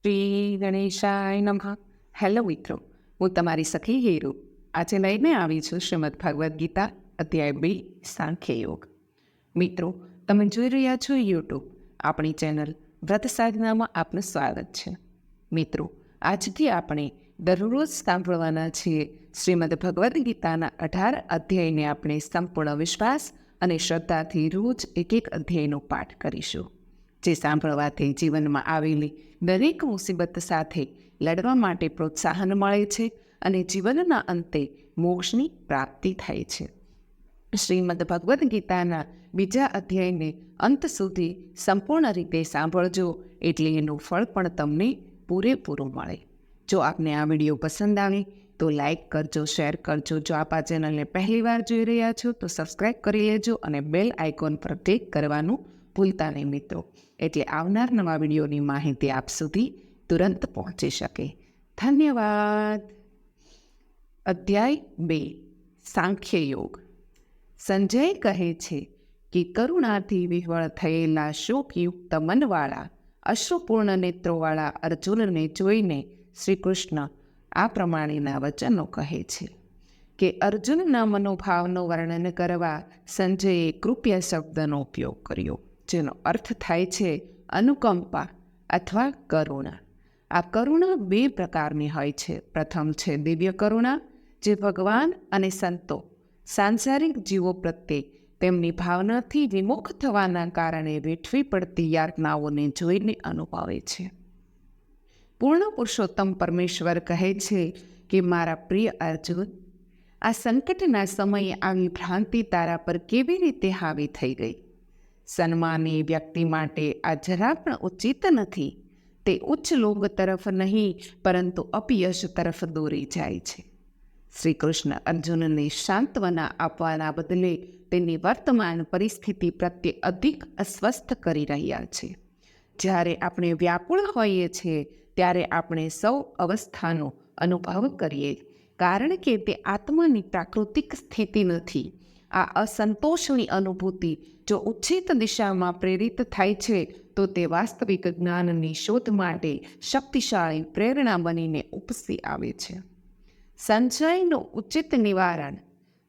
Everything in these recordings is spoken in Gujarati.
શ્રી ગણેશાય નમઃ. હેલો મિત્રો, હું તમારી સખી હેરુ આજે લઈને આવી છું શ્રીમદ ભગવદ્ ગીતા અધ્યાય 2 સાંખ્ય યોગ. મિત્રો, તમે જોઈ રહ્યા છો યુટ્યુબ આપણી ચેનલ વ્રત સાધનામાં આપનું સ્વાગત છે. મિત્રો, આજથી આપણે દરરોજ સાંભળવાના છીએ શ્રીમદ ભગવદ્ ગીતાના 18 અધ્યાયને આપણે સંપૂર્ણ વિશ્વાસ અને શ્રદ્ધાથી રોજ એક એક અધ્યાયનો પાઠ કરીશું, જે સાંભળવાથી જીવનમાં આવેલી દરેક મુસીબત સાથે લડવા માટે પ્રોત્સાહન મળે છે અને જીવનના અંતે મોક્ષની પ્રાપ્તિ થાય છે. શ્રીમદ ભગવદ્ ગીતાના બીજા અધ્યાયને અંત સુધી સંપૂર્ણ રીતે સાંભળજો, એટલે એનું ફળ પણ તમને પૂરેપૂરું મળે. જો આપને આ વિડીયો પસંદ આવે તો લાઈક કરજો, શેર કરજો. જો આપ આ ચેનલને પહેલીવાર જોઈ રહ્યા છો તો સબસ્ક્રાઈબ કરી લેજો અને બેલ આઇકોન પર ક્લિક કરવાનું ભૂલતા નહીં મિત્રો, એટલે આવનાર નવા વિડીયોની માહિતી આપ સુધી તુરંત પહોંચી શકે. ધન્યવાદ. અધ્યાય 2 સાંખ્ય યોગ. સંજય કહે છે કે કરુણાથી વિહવળ થયેલા શોકયુક્ત મનવાળા અશ્રુપૂર્ણ નેત્રોવાળા અર્જુનને જોઈને શ્રી કૃષ્ણ આ પ્રમાણેના વચનો કહે છે કે અર્જુનના મનોભાવનું વર્ણન કરવા સંજયે કૃપય શબ્દનો ઉપયોગ કર્યો, જેનો અર્થ થાય છે અનુકંપા અથવા કરુણા. આ કરુણા 2 પ્રકારની હોય છે. પ્રથમ છે દિવ્ય કરુણા, જે ભગવાન અને સંતો સાંસારિક જીવો પ્રત્યે તેમની ભાવનાથી વિમુખ થવાના કારણે વેઠવી પડતી યાતનાઓને જોઈને અનુભવે છે. પૂર્ણ પુરુષોત્તમ પરમેશ્વર કહે છે કે મારા પ્રિય અર્જુન, આ સંકટના સમયે આવી ભ્રાંતિ તારા પર કેવી રીતે હાવી થઈ ગઈ? સન્માની વ્યક્તિ માટે આ જરા પણ ઉચિત નથી. તે ઉચ્ચ લોક તરફ નહીં પરંતુ અપયશ તરફ દોરી જાય છે. શ્રી કૃષ્ણ અર્જુનને સાંત્વના આપવાના બદલે તેની વર્તમાન પરિસ્થિતિ પ્રત્યે અધિક અસ્વસ્થ કરી રહ્યા છે. જ્યારે આપણે વ્યાકુળ હોઈએ છીએ ત્યારે આપણે સૌ અવસ્થાનો અનુભવ કરીએ, કારણ કે તે આત્માની પ્રાકૃતિક સ્થિતિ નથી. આ અસંતોષની અનુભૂતિ જો ઉચ્ચિત દિશામાં પ્રેરિત થાય છે તો તે વાસ્તવિક જ્ઞાનની શોધ માટે શક્તિશાળી પ્રેરણા બનીને ઉપસી આવે છે. સંશયનું ઉચિત નિવારણ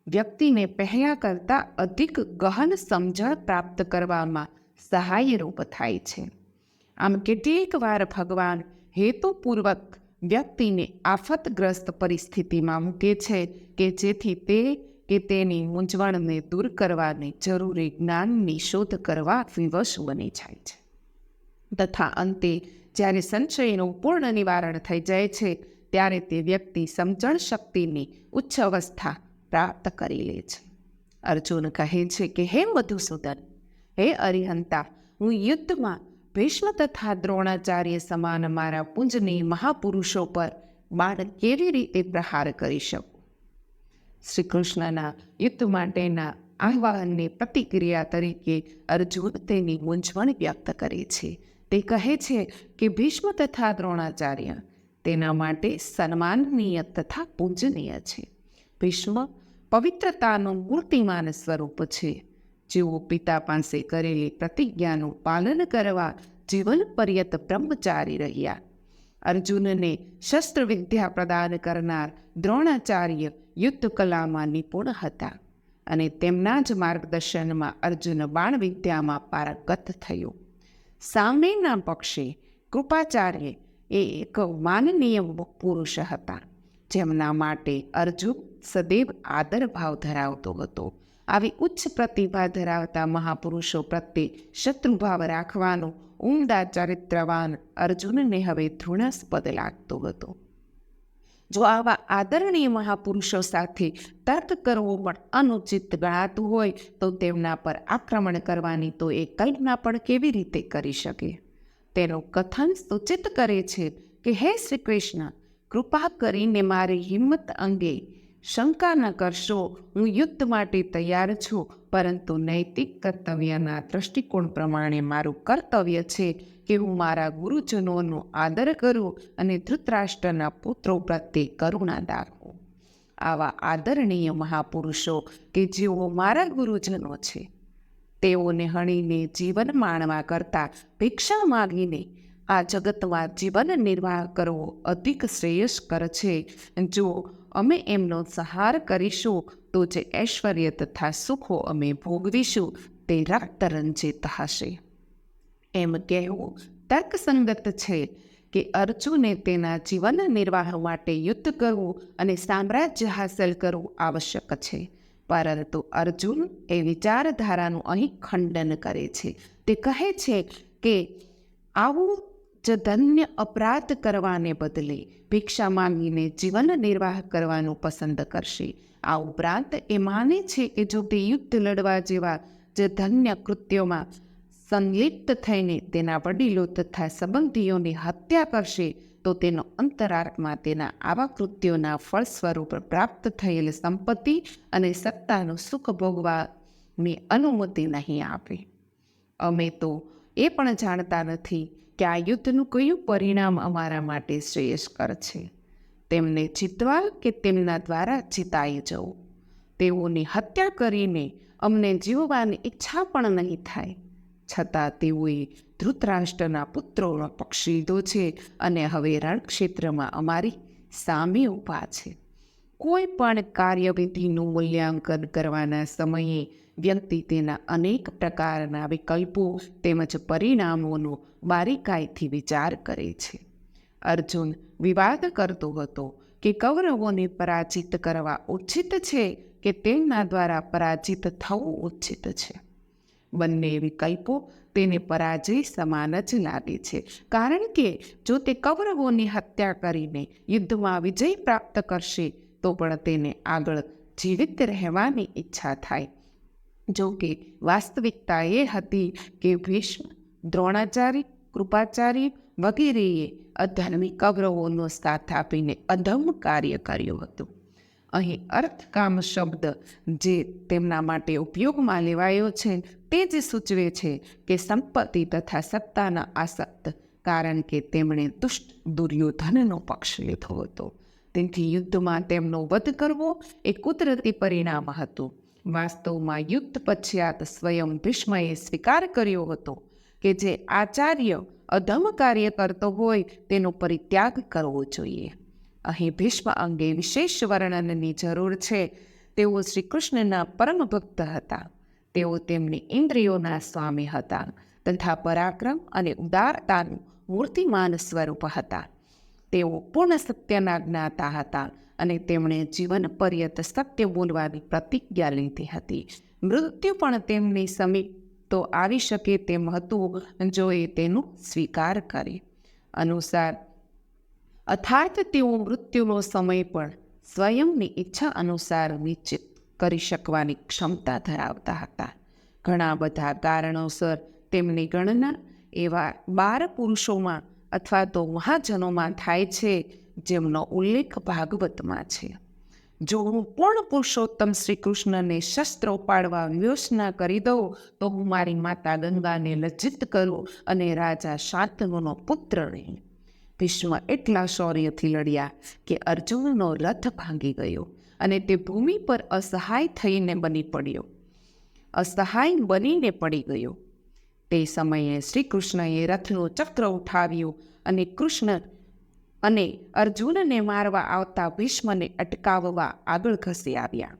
વ્યક્તિને પહેલા કરતાં અધિક ગહન સમજણ પ્રાપ્ત કરવામાં સહાયરૂપ થાય છે. આમ કેટલીક વાર ભગવાન હેતુપૂર્વક વ્યક્તિને આફતગ્રસ્ત પરિસ્થિતિમાં મૂકે છે કે જેથી તે કે તેની મૂંઝવણને દૂર કરવાની જરૂરી જ્ઞાનની શોધ કરવા વિવશ બની જાય છે. તથા અંતે જ્યારે સંશયનું પૂર્ણ નિવારણ થઈ જાય છે ત્યારે તે વ્યક્તિ સમજણ શક્તિની ઉચ્ચ અવસ્થા પ્રાપ્ત કરી લે છે. અર્જુન કહે છે કે હે મધુસૂદન, હે અરિહંતા, હું યુદ્ધમાં ભીષ્મ તથા દ્રોણાચાર્ય સમાન મારા પૂજનીય મહાપુરુષો પર બાણ કેવી રીતે પ્રહાર કરી શકું? શ્રી કૃષ્ણના યુદ્ધ માટેના આહ્વાનની પ્રતિક્રિયા તરીકે અર્જુન તેની મૂંઝવણ વ્યક્ત કરે છે. તે કહે છે કે ભીષ્મ તથા દ્રોણાચાર્ય તેના માટે સન્માનનીય તથા પૂજનીય છે. ભીષ્મ પવિત્રતાનું મૂર્તિમાન સ્વરૂપ છે, જેઓ પિતા પાસે કરેલી પ્રતિજ્ઞાનું પાલન કરવા જીવન પર્યંત બ્રહ્મચારી રહ્યા. અર્જુનને શસ્ત્રવિદ્યા પ્રદાન કરનાર દ્રોણાચાર્ય યુદ્ધ કલામાં નિપુણ હતા અને તેમના જ માર્ગદર્શનમાં અર્જુન બાણ વિદ્યામાં પારંગત થયો. સામેના પક્ષે કૃપાચાર્ય એ એક માનનીય પુરુષ હતા, જેમના માટે અર્જુન સદૈવ આદર ભાવ ધરાવતો હતો. આવી ઉચ્ચ પ્રતિભા ધરાવતા મહાપુરુષો પ્રત્યે શત્રુભાવ રાખવાનો ઉમદા ચરિત્રવાન અર્જુનને હવે ઘૃણાસ્પદ લાગતો હતો. જો આવા આદરણીય મહાપુરુષો સાથે તર્ક કરવો પણ અનુચિત ગણાતું હોય તો તેમના પર આક્રમણ કરવાની તો એ કલ્પના પણ કેવી રીતે કરી શકે? તેનું કથન સૂચિત કરે છે કે હે શ્રી કૃષ્ણ, કૃપા કરીને મારી હિંમત અંગે શંકા ન કરશો. હું યુદ્ધ માટે તૈયાર છું, પરંતુ નૈતિક કર્તવ્યના દૃષ્ટિકોણ પ્રમાણે મારું કર્તવ્ય છે કે હું મારા ગુરુજનોનો આદર કરું અને ધૃતરાષ્ટ્રના પુત્રો પ્રત્યે કરુણા દાખવું. આવા આદરણીય મહાપુરુષો કે જેઓ મારા ગુરુજનો છે, તેઓને હણીને જીવન માણવા કરતાં ભિક્ષા માગીને આ જગતમાં જીવન નિર્વાહ કરવો અધિક શ્રેયસ્કર છે. જો અમે એમનો સહાર કરીશું તો જે ઐશ્વર્ય તથા સુખો અમે ભોગવીશું તે રક્તરંજિત હશે. એમ કહેવું તર્કસંગત છે કે અર્જુને તેના જીવન નિર્વાહ માટે યુદ્ધ કરવું અને સામ્રાજ્ય હાંસલ કરવું આવશ્યક છે. પરંતુ અર્જુન એ વિચારધારાનું અહીં ખંડન કરે છે. તે કહે છે કે આવું જ ધન્ય અપરાધ કરવાને બદલે ભિક્ષા માંગીને જીવન નિર્વાહ કરવાનું પસંદ કરશે. આ ઉપરાંત એ માને છે કે જો તે યુદ્ધ લડવા જેવા જ ધન્ય કૃત્યોમાં સંલિપ્ત થઈને તેના વડીલો તથા સંબંધીઓની હત્યા કરશે તો તેનો અંતરાત્મા તેના આવા કૃત્યોના ફળ સ્વરૂપ પ્રાપ્ત થયેલ સંપત્તિ અને સત્તાનું સુખ ભોગવાની અનુમતિ નહીં આપે. અમે તો એ પણ જાણતા નથી કે આ યુદ્ધનું કયું પરિણામ અમારા માટે શ્રેયસ્કર છે. તેમને જીતવા કે તેમના દ્વારા જીતાઈ જવું. તેઓની હત્યા કરીને અમને જીવવાની ઈચ્છા પણ નહીં થાય. છતાં તેઓએ ધૃતરાષ્ટ્રના પુત્રોનો પક્ષ લીધો છે અને હવે રણક્ષેત્રમાં અમારી સામે ઊભા છે. કોઈ પણ કાર્યવિધિનું મૂલ્યાંકન કરવાના સમયે વ્યક્તિ તેના અનેક પ્રકારના વિકલ્પો તેમજ પરિણામોનો બારીકાઈથી વિચાર કરે છે. અર્જુન વિવાદ કરતો હતો કે કૌરવોને પરાજિત કરવા ઉચિત છે કે તેમના દ્વારા પરાજિત થવું ઉચિત છે. બંને વિકલ્પો તેને પરાજય સમાન જ લાગે છે, કારણ કે જો તે કૌરવોની હત્યા કરીને યુદ્ધમાં વિજય પ્રાપ્ત કરશે તો પણ તેને આગળ જીવિત રહેવાની ઈચ્છા થાય. જો કે વાસ્તવિકતા એ હતી કે ભીષ્મ, દ્રોણાચાર્ય, કૃપાચાર્ય વગેરેએ અધર્મી કૌરવોનો સાથ આપીને અધમ કાર્ય કર્યું હતું. અહીં અર્થકામ શબ્દ જે તેમના માટે ઉપયોગમાં લેવાયો છે તે જ સૂચવે છે કે સંપત્તિ તથા સત્તાના આસક્ત, કારણ કે તેમણે દુષ્ટ દુર્યોધનનો પક્ષ લીધો હતો. તેથી યુદ્ધમાં તેમનો વધ કરવો એ કુદરતી પરિણામ હતું. વાસ્તવમાં યુદ્ધ પશ્ચાત સ્વયં ભીષ્મએ સ્વીકાર કર્યો હતો કે જે આચાર્ય અધમ કાર્ય કરતો હોય તેનો પરિત્યાગ કરવો જોઈએ. અહીં ભીષ્મ અંગે વિશેષ વર્ણનની જરૂર છે. તેઓ શ્રી કૃષ્ણના પરમ ભક્ત હતા. તેઓ તેમની ઇન્દ્રિયોના સ્વામી હતા તથા પરાક્રમ અને ઉદારતાનું મૂર્તિમાન સ્વરૂપ હતા. તેઓ પૂર્ણ સત્યના જ્ઞાતા હતા અને તેમણે જીવન પર્યંત સત્ય બોલવાની પ્રતિજ્ઞા લીધી હતી. મૃત્યુ પણ તેમની સમીપ તો આવી શકે તેમ હતું જો એ તેનું સ્વીકાર કરે. અનુસાર અર્થાત તેઓ મૃત્યુનો સમય પણ સ્વયંની ઈચ્છા અનુસાર નિશ્ચિત કરી શકવાની ક્ષમતા ધરાવતા હતા. ઘણા બધા કારણોસર તેમની ગણના એવા 12 પુરુષોમાં અથવા તો મહાજનોમાં થાય છે જેમનો ઉલ્લેખ ભાગવતમાં છે. જો હું પૂર્ણ પુરુષોત્તમ શ્રી કૃષ્ણને શસ્ત્ર ઉપાડવા વિવશના કરી દઉં તો હું મારી માતા ગંગાને લજ્જિત કરું અને રાજા શાંતનુનો પુત્ર નહીં. ભીષ્મ એટલા શૌર્યથી લડ્યા કે અર્જુનનો રથ ભાંગી ગયો અને તે ભૂમિ પર અસહાય બનીને પડી ગયો. તે સમયે શ્રી કૃષ્ણએ રથનું ચક્ર ઉઠાવ્યું અને કૃષ્ણ અને અર્જુનને મારવા આવતા ભીષ્મને અટકાવવા આગળ ખસી આવ્યા.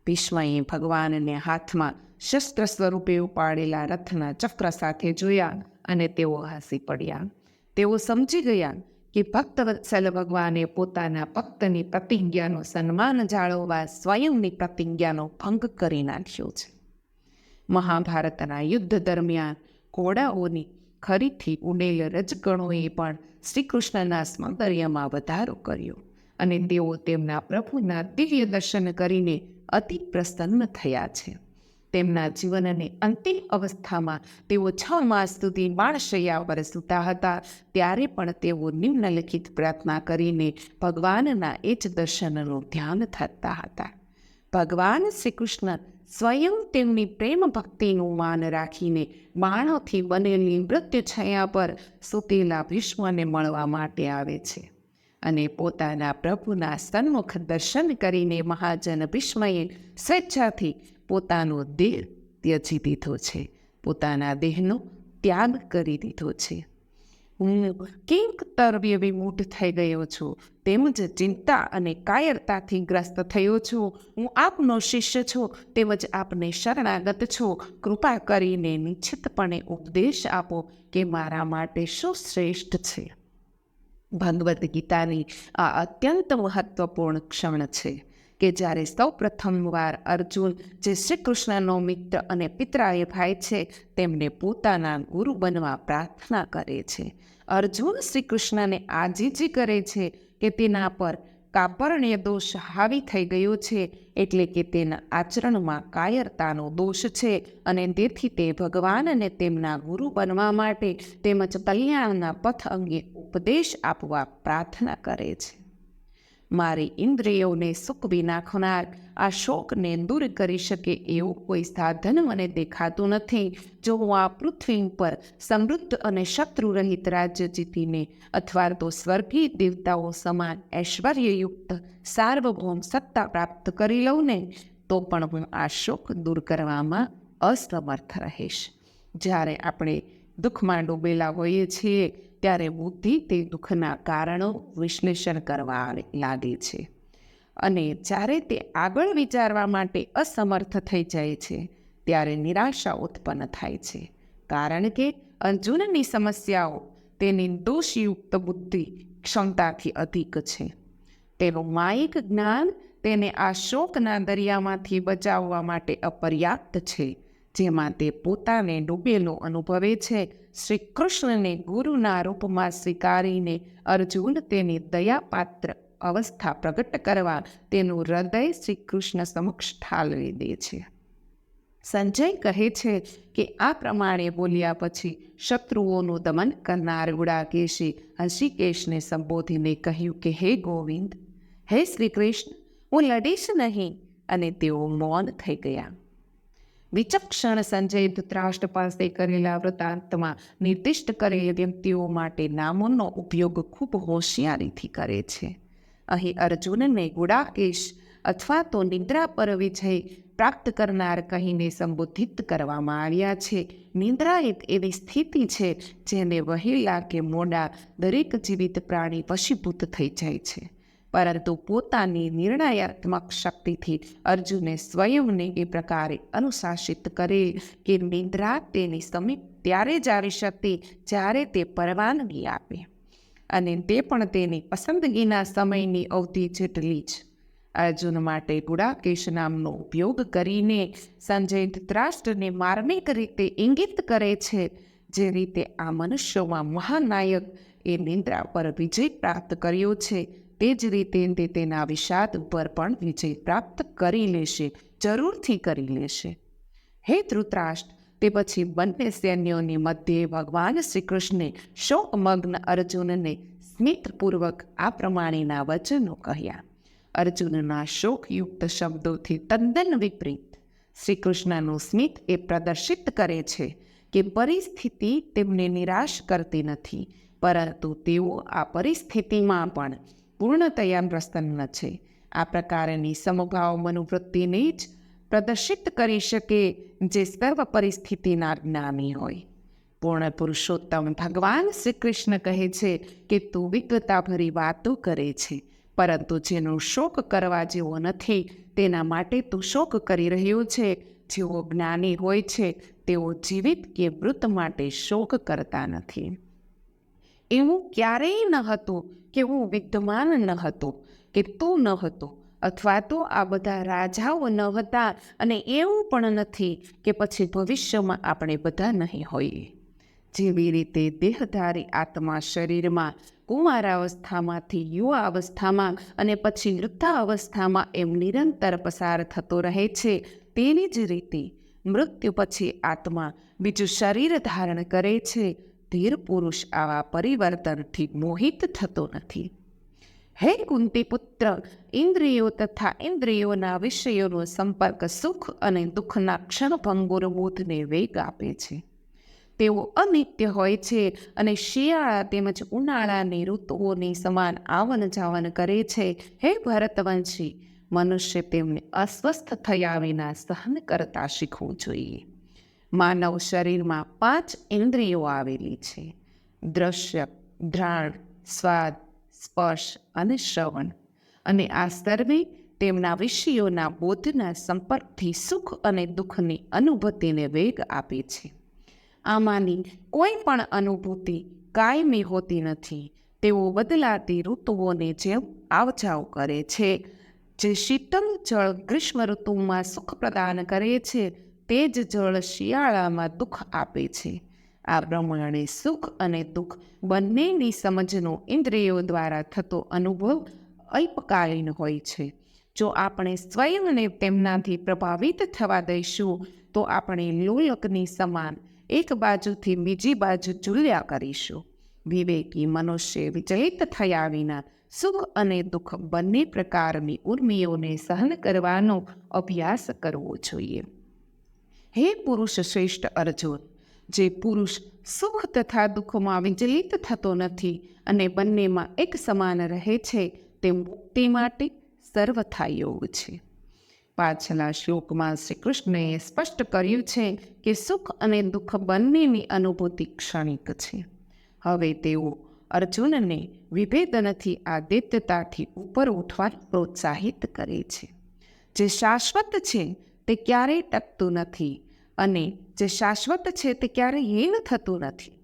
ભીષ્મએ ભગવાનને હાથમાં શસ્ત્ર સ્વરૂપે ઉપાડેલા રથના ચક્ર સાથે જોયા અને તેઓ હસી પડ્યા. તેઓ સમજી ગયા કે ભક્તવત્સલ ભગવાને પોતાના ભક્તની પ્રતિજ્ઞાનું સન્માન જાળવવા સ્વયંની પ્રતિજ્ઞાનો ભંગ કરી નાખ્યો છે. મહાભારતના યુદ્ધ દરમિયાન ઘોડાઓની ખરીથી ઉડેલ રજગણોએ પણ શ્રી કૃષ્ણના સૌંદર્યમાં વધારો કર્યો અને તેઓ તેમના પ્રભુના દિવ્ય દર્શન કરીને અતિ પ્રસન્ન થયા છે. તેમના જીવનની અંતિમ અવસ્થામાં તેઓ 6 માસ સુધી બાણશૈયા પર સૂતા હતા. ત્યારે પણ તેઓ નિમ્નલિખિત પ્રાર્થના કરીને ભગવાનના એ જ દર્શનનું ધ્યાન થતા હતા. ભગવાન શ્રી કૃષ્ણ સ્વયં તેમની પ્રેમ ભક્તિનું માન રાખીને બાણોથી બનેલી મૃત્યુ છાયા પર સૂતેલા ભીષ્મને મળવા માટે આવે છે અને પોતાના પ્રભુના સન્મુખ દર્શન કરીને મહાજન ભીષ્મએ સ્વેચ્છાથી પોતાનો દેહ ત્યજી દીધો છે, પોતાના દેહનો ત્યાગ કરી દીધો છે. હું કિંક તરવ્ય વિમૂઢ થઈ ગયો છું, તેમજ ચિંતા અને કાયરતાથી ગ્રસ્ત થયો છું. હું આપનો શિષ્ય છું, તેમજ આપને શરણાગત છું. કૃપા કરીને નિશ્ચિતપણે ઉપદેશ આપો કે મારા માટે શું શ્રેષ્ઠ છે. ભગવદ્ ગીતાની આ અત્યંત મહત્વપૂર્ણ ક્ષણ છે કે જ્યારે સૌ પ્રથમવાર અર્જુન, જે શ્રી કૃષ્ણનો મિત્ર અને પિતરાય ભાઈ છે, તેમને પોતાના ગુરુ બનવા પ્રાર્થના કરે છે. અર્જુન શ્રી કૃષ્ણને આજીજી કરે છે કે તેના પર કાપર્ણ્ય દોષ હાવી થઈ ગયો છે, એટલે કે તેના આચરણમાં કાયરતાનો દોષ છે, અને તેથી તે ભગવાનને તેમના ગુરુ બનવા માટે તેમજ કલ્યાણના પથ અંગે ઉપદેશ આપવા પ્રાર્થના કરે છે. મારી ઇન્દ્રિયોને સૂકવી નાખનાર આ શોકને દૂર કરી શકે એવું કોઈ સાધન મને દેખાતું નથી. જો હું આ પૃથ્વી ઉપર સમૃદ્ધ અને શત્રુરહિત રાજ્ય જીતીને અથવા તો સ્વર્ગીય દેવતાઓ સમાન ઐશ્વર્યયુક્ત સાર્વભૌમ સત્તા પ્રાપ્ત કરી લઉં ને, તો પણ હું આ શોક દૂર કરવામાં અસમર્થ રહીશ. જ્યારે આપણે દુઃખમાં ડૂબેલા હોઈએ છીએ ત્યારે બુદ્ધિ તે દુઃખના કારણો વિશ્લેષણ કરવા લાગે છે, અને જ્યારે તે આગળ વિચારવા માટે અસમર્થ થઈ જાય છે ત્યારે નિરાશા ઉત્પન્ન થાય છે. કારણ કે અર્જુનની સમસ્યાઓ તેની દોષયુક્ત બુદ્ધિ ક્ષમતાથી અધિક છે. તેનું માયિક જ્ઞાન તેને આ શોકના દરિયામાંથી બચાવવા માટે અપર્યાપ્ત છે, જેમાં તે પોતાને ડૂબેલો અનુભવે છે. શ્રી કૃષ્ણને ગુરુના રૂપમાં સ્વીકારીને અર્જુન તેની દયાપાત્ર અવસ્થા પ્રગટ કરવા તેનું હૃદય શ્રી કૃષ્ણ સમક્ષ ઠાલવી દે છે. સંજય કહે છે કે આ પ્રમાણે બોલ્યા પછી શત્રુઓનું દમન કરનાર ગુડાકેશે હૃષિકેશને સંબોધીને કહ્યું કે હે ગોવિંદ, હે શ્રી કૃષ્ણ, હું લડીશ નહીં. અને તેઓ મૌન થઈ ગયા. વિચક્ષણ સંજય ધૃતરાષ્ટ્ર પાસે કરેલા વૃત્તાંતમાં નિર્દિષ્ટ કરેલ વ્યક્તિઓ માટે નામોનો ઉપયોગ ખૂબ હોશિયારીથી કરે છે. અહીં અર્જુનને ગુડાકેશ અથવા તો નિદ્રા પર વિજય પ્રાપ્ત કરનાર કહીને સંબોધિત કરવામાં આવ્યા છે. નિદ્રા એક એવી સ્થિતિ છે જેને વહેલા કે મોડા દરેક જીવિત પ્રાણી વશીભૂત થઈ જાય છે, પરંતુ પોતાની નિર્ણયાત્મક શક્તિથી અર્જુને સ્વયંને એ પ્રકારે અનુશાસિત કરે કે નિદ્રા તેની સમીપ ત્યારે જ આવી શકતી જ્યારે તે પરવાનગી આપે, અને તે પણ તેની પસંદગીના સમયની અવધિ જેટલી જ. અર્જુન માટે ગુડાકેશ નામનો ઉપયોગ કરીને સંજય ધૃતરાષ્ટ્રને માર્મિક રીતે ઇંગિત કરે છે. જે રીતે આ મનુષ્યોમાં મહાનાયક એ નિદ્રા પર વિજય પ્રાપ્ત કર્યો છે, તે જ રીતે તે તેના વિષાદ ઉપર પણ વિજય પ્રાપ્ત કરી લેશે, જરૂરથી કરી લેશે. હે ધૃતરાષ્ટ્ર, તે પછી બંને સૈન્યોની મધ્યે ભગવાન શ્રી કૃષ્ણે શોકમગ્ન અર્જુનને સ્મિતપૂર્વક આ પ્રમાણેના વચનો કહ્યા. અર્જુનના શોકયુક્ત શબ્દોથી તદ્દન વિપરીત શ્રી કૃષ્ણનું સ્મિત એ પ્રદર્શિત કરે છે કે પરિસ્થિતિ તેમને નિરાશ કરતી નથી, પરંતુ તેઓ આ પરિસ્થિતિમાં પણ પૂર્ણતયા પ્રસન્ન છે. આ પ્રકારની સમભાવ મનોવૃત્તિને જ પ્રદર્શિત કરી શકે જે સર્વ પરિસ્થિતિના જ્ઞાની હોય. પૂર્ણ પુરુષોત્તમ ભગવાન શ્રી કૃષ્ણ કહે છે કે તું વિગતાભરી વાતો કરે છે, પરંતુ જેનો શોક કરવા જેવો નથી તેના માટે તું શોક કરી રહ્યો છે. જેઓ જ્ઞાની હોય છે તેઓ જીવિત કે મૃત માટે શોક કરતા નથી. એવું ક્યારેય ન હતું કે હું વિદ્યમાન ન હતો, કે તું ન હતો, અથવા તો આ બધા રાજાઓ ન હતા, અને એવું પણ નથી કે પછી ભવિષ્યમાં આપણે બધા નહીં હોઈએ. જેવી રીતે દેહધારી આત્મા શરીરમાં કુમારાવસ્થામાંથી યુવા અવસ્થામાં અને પછી વૃદ્ધાવસ્થામાં એમ નિરંતર પસાર થતો રહે છે, તેની જ રીતે મૃત્યુ પછી આત્મા બીજું શરીર ધારણ કરે છે. ધીર પુરુષ આવા પરિવર્તનથી મોહિત થતો નથી. હે કુંતી પુત્ર, ઇન્દ્રિયો તથા ઇન્દ્રિયોના વિષયોનો સંપર્ક સુખ અને દુઃખના ક્ષણભંગુર બોધને વેગ આપે છે. તેઓ અનિત્ય હોય છે અને શિયાળા તેમજ ઉનાળાની ઋતુઓની સમાન આવન જાવન કરે છે. હે ભરતવંશી, મનુષ્ય તેમને અસ્વસ્થ થયા વિના સહન કરતા શીખવું જોઈએ. માનવ શરીરમાં 5 ઇન્દ્રિયો આવેલી છે. દ્રશ્ય, ઘ્રાણ, સ્વાદ, સ્પર્શ અને શ્રવણ. અને આ સર્વે તેમના વિષયોના બોધના સંપર્કથી સુખ અને દુઃખની અનુભૂતિને વેગ આપે છે. આમાંની કોઈ પણ અનુભૂતિ કાયમી હોતી નથી. તેઓ બદલાતી ઋતુઓને જેમ આવજાવ કરે છે. જે શીતળ જળ ગ્રીષ્મ ઋતુમાં સુખ પ્રદાન કરે છે, તે જ જળ શિયાળામાં દુઃખ આપે છે. આ પ્રમાણે સુખ અને દુઃખ બંનેની સમજનો ઇન્દ્રિયો દ્વારા થતો અનુભવ અલ્પકાલીન હોય છે. જો આપણે સ્વયંને તેમનાથી પ્રભાવિત થવા દઈશું તો આપણે લોલકની સમાન એક બાજુથી બીજી બાજુ ઝૂલ્યા કરીશું. વિવેકી મનુષ્ય વિચલિત થયા વિના સુખ અને દુઃખ બંને પ્રકારની ઉર્મિઓને સહન કરવાનો અભ્યાસ કરવો જોઈએ. હે પુરુષ શ્રેષ્ઠ અર્જુન, જે પુરુષ સુખ તથા દુઃખમાં વિચલિત થતો નથી અને બંનેમાં એક સમાન રહે છે, તે મુક્તિ માટે સર્વથા યોગ છે. પાછલા શ્લોકમાં શ્રી કૃષ્ણએ સ્પષ્ટ કર્યું છે કે સુખ અને દુઃખ બંનેની અનુભૂતિ ક્ષણિક છે. હવે તેઓ અર્જુનને વિભેદનથી આદિત્યતાથી ઉપર ઉઠવા પ્રોત્સાહિત કરે છે. જે શાશ્વત છે તે ક્યારેય ટકતું નથી અને જે શાશ્વત છે તે ક્યારેય હીન થતું નથી.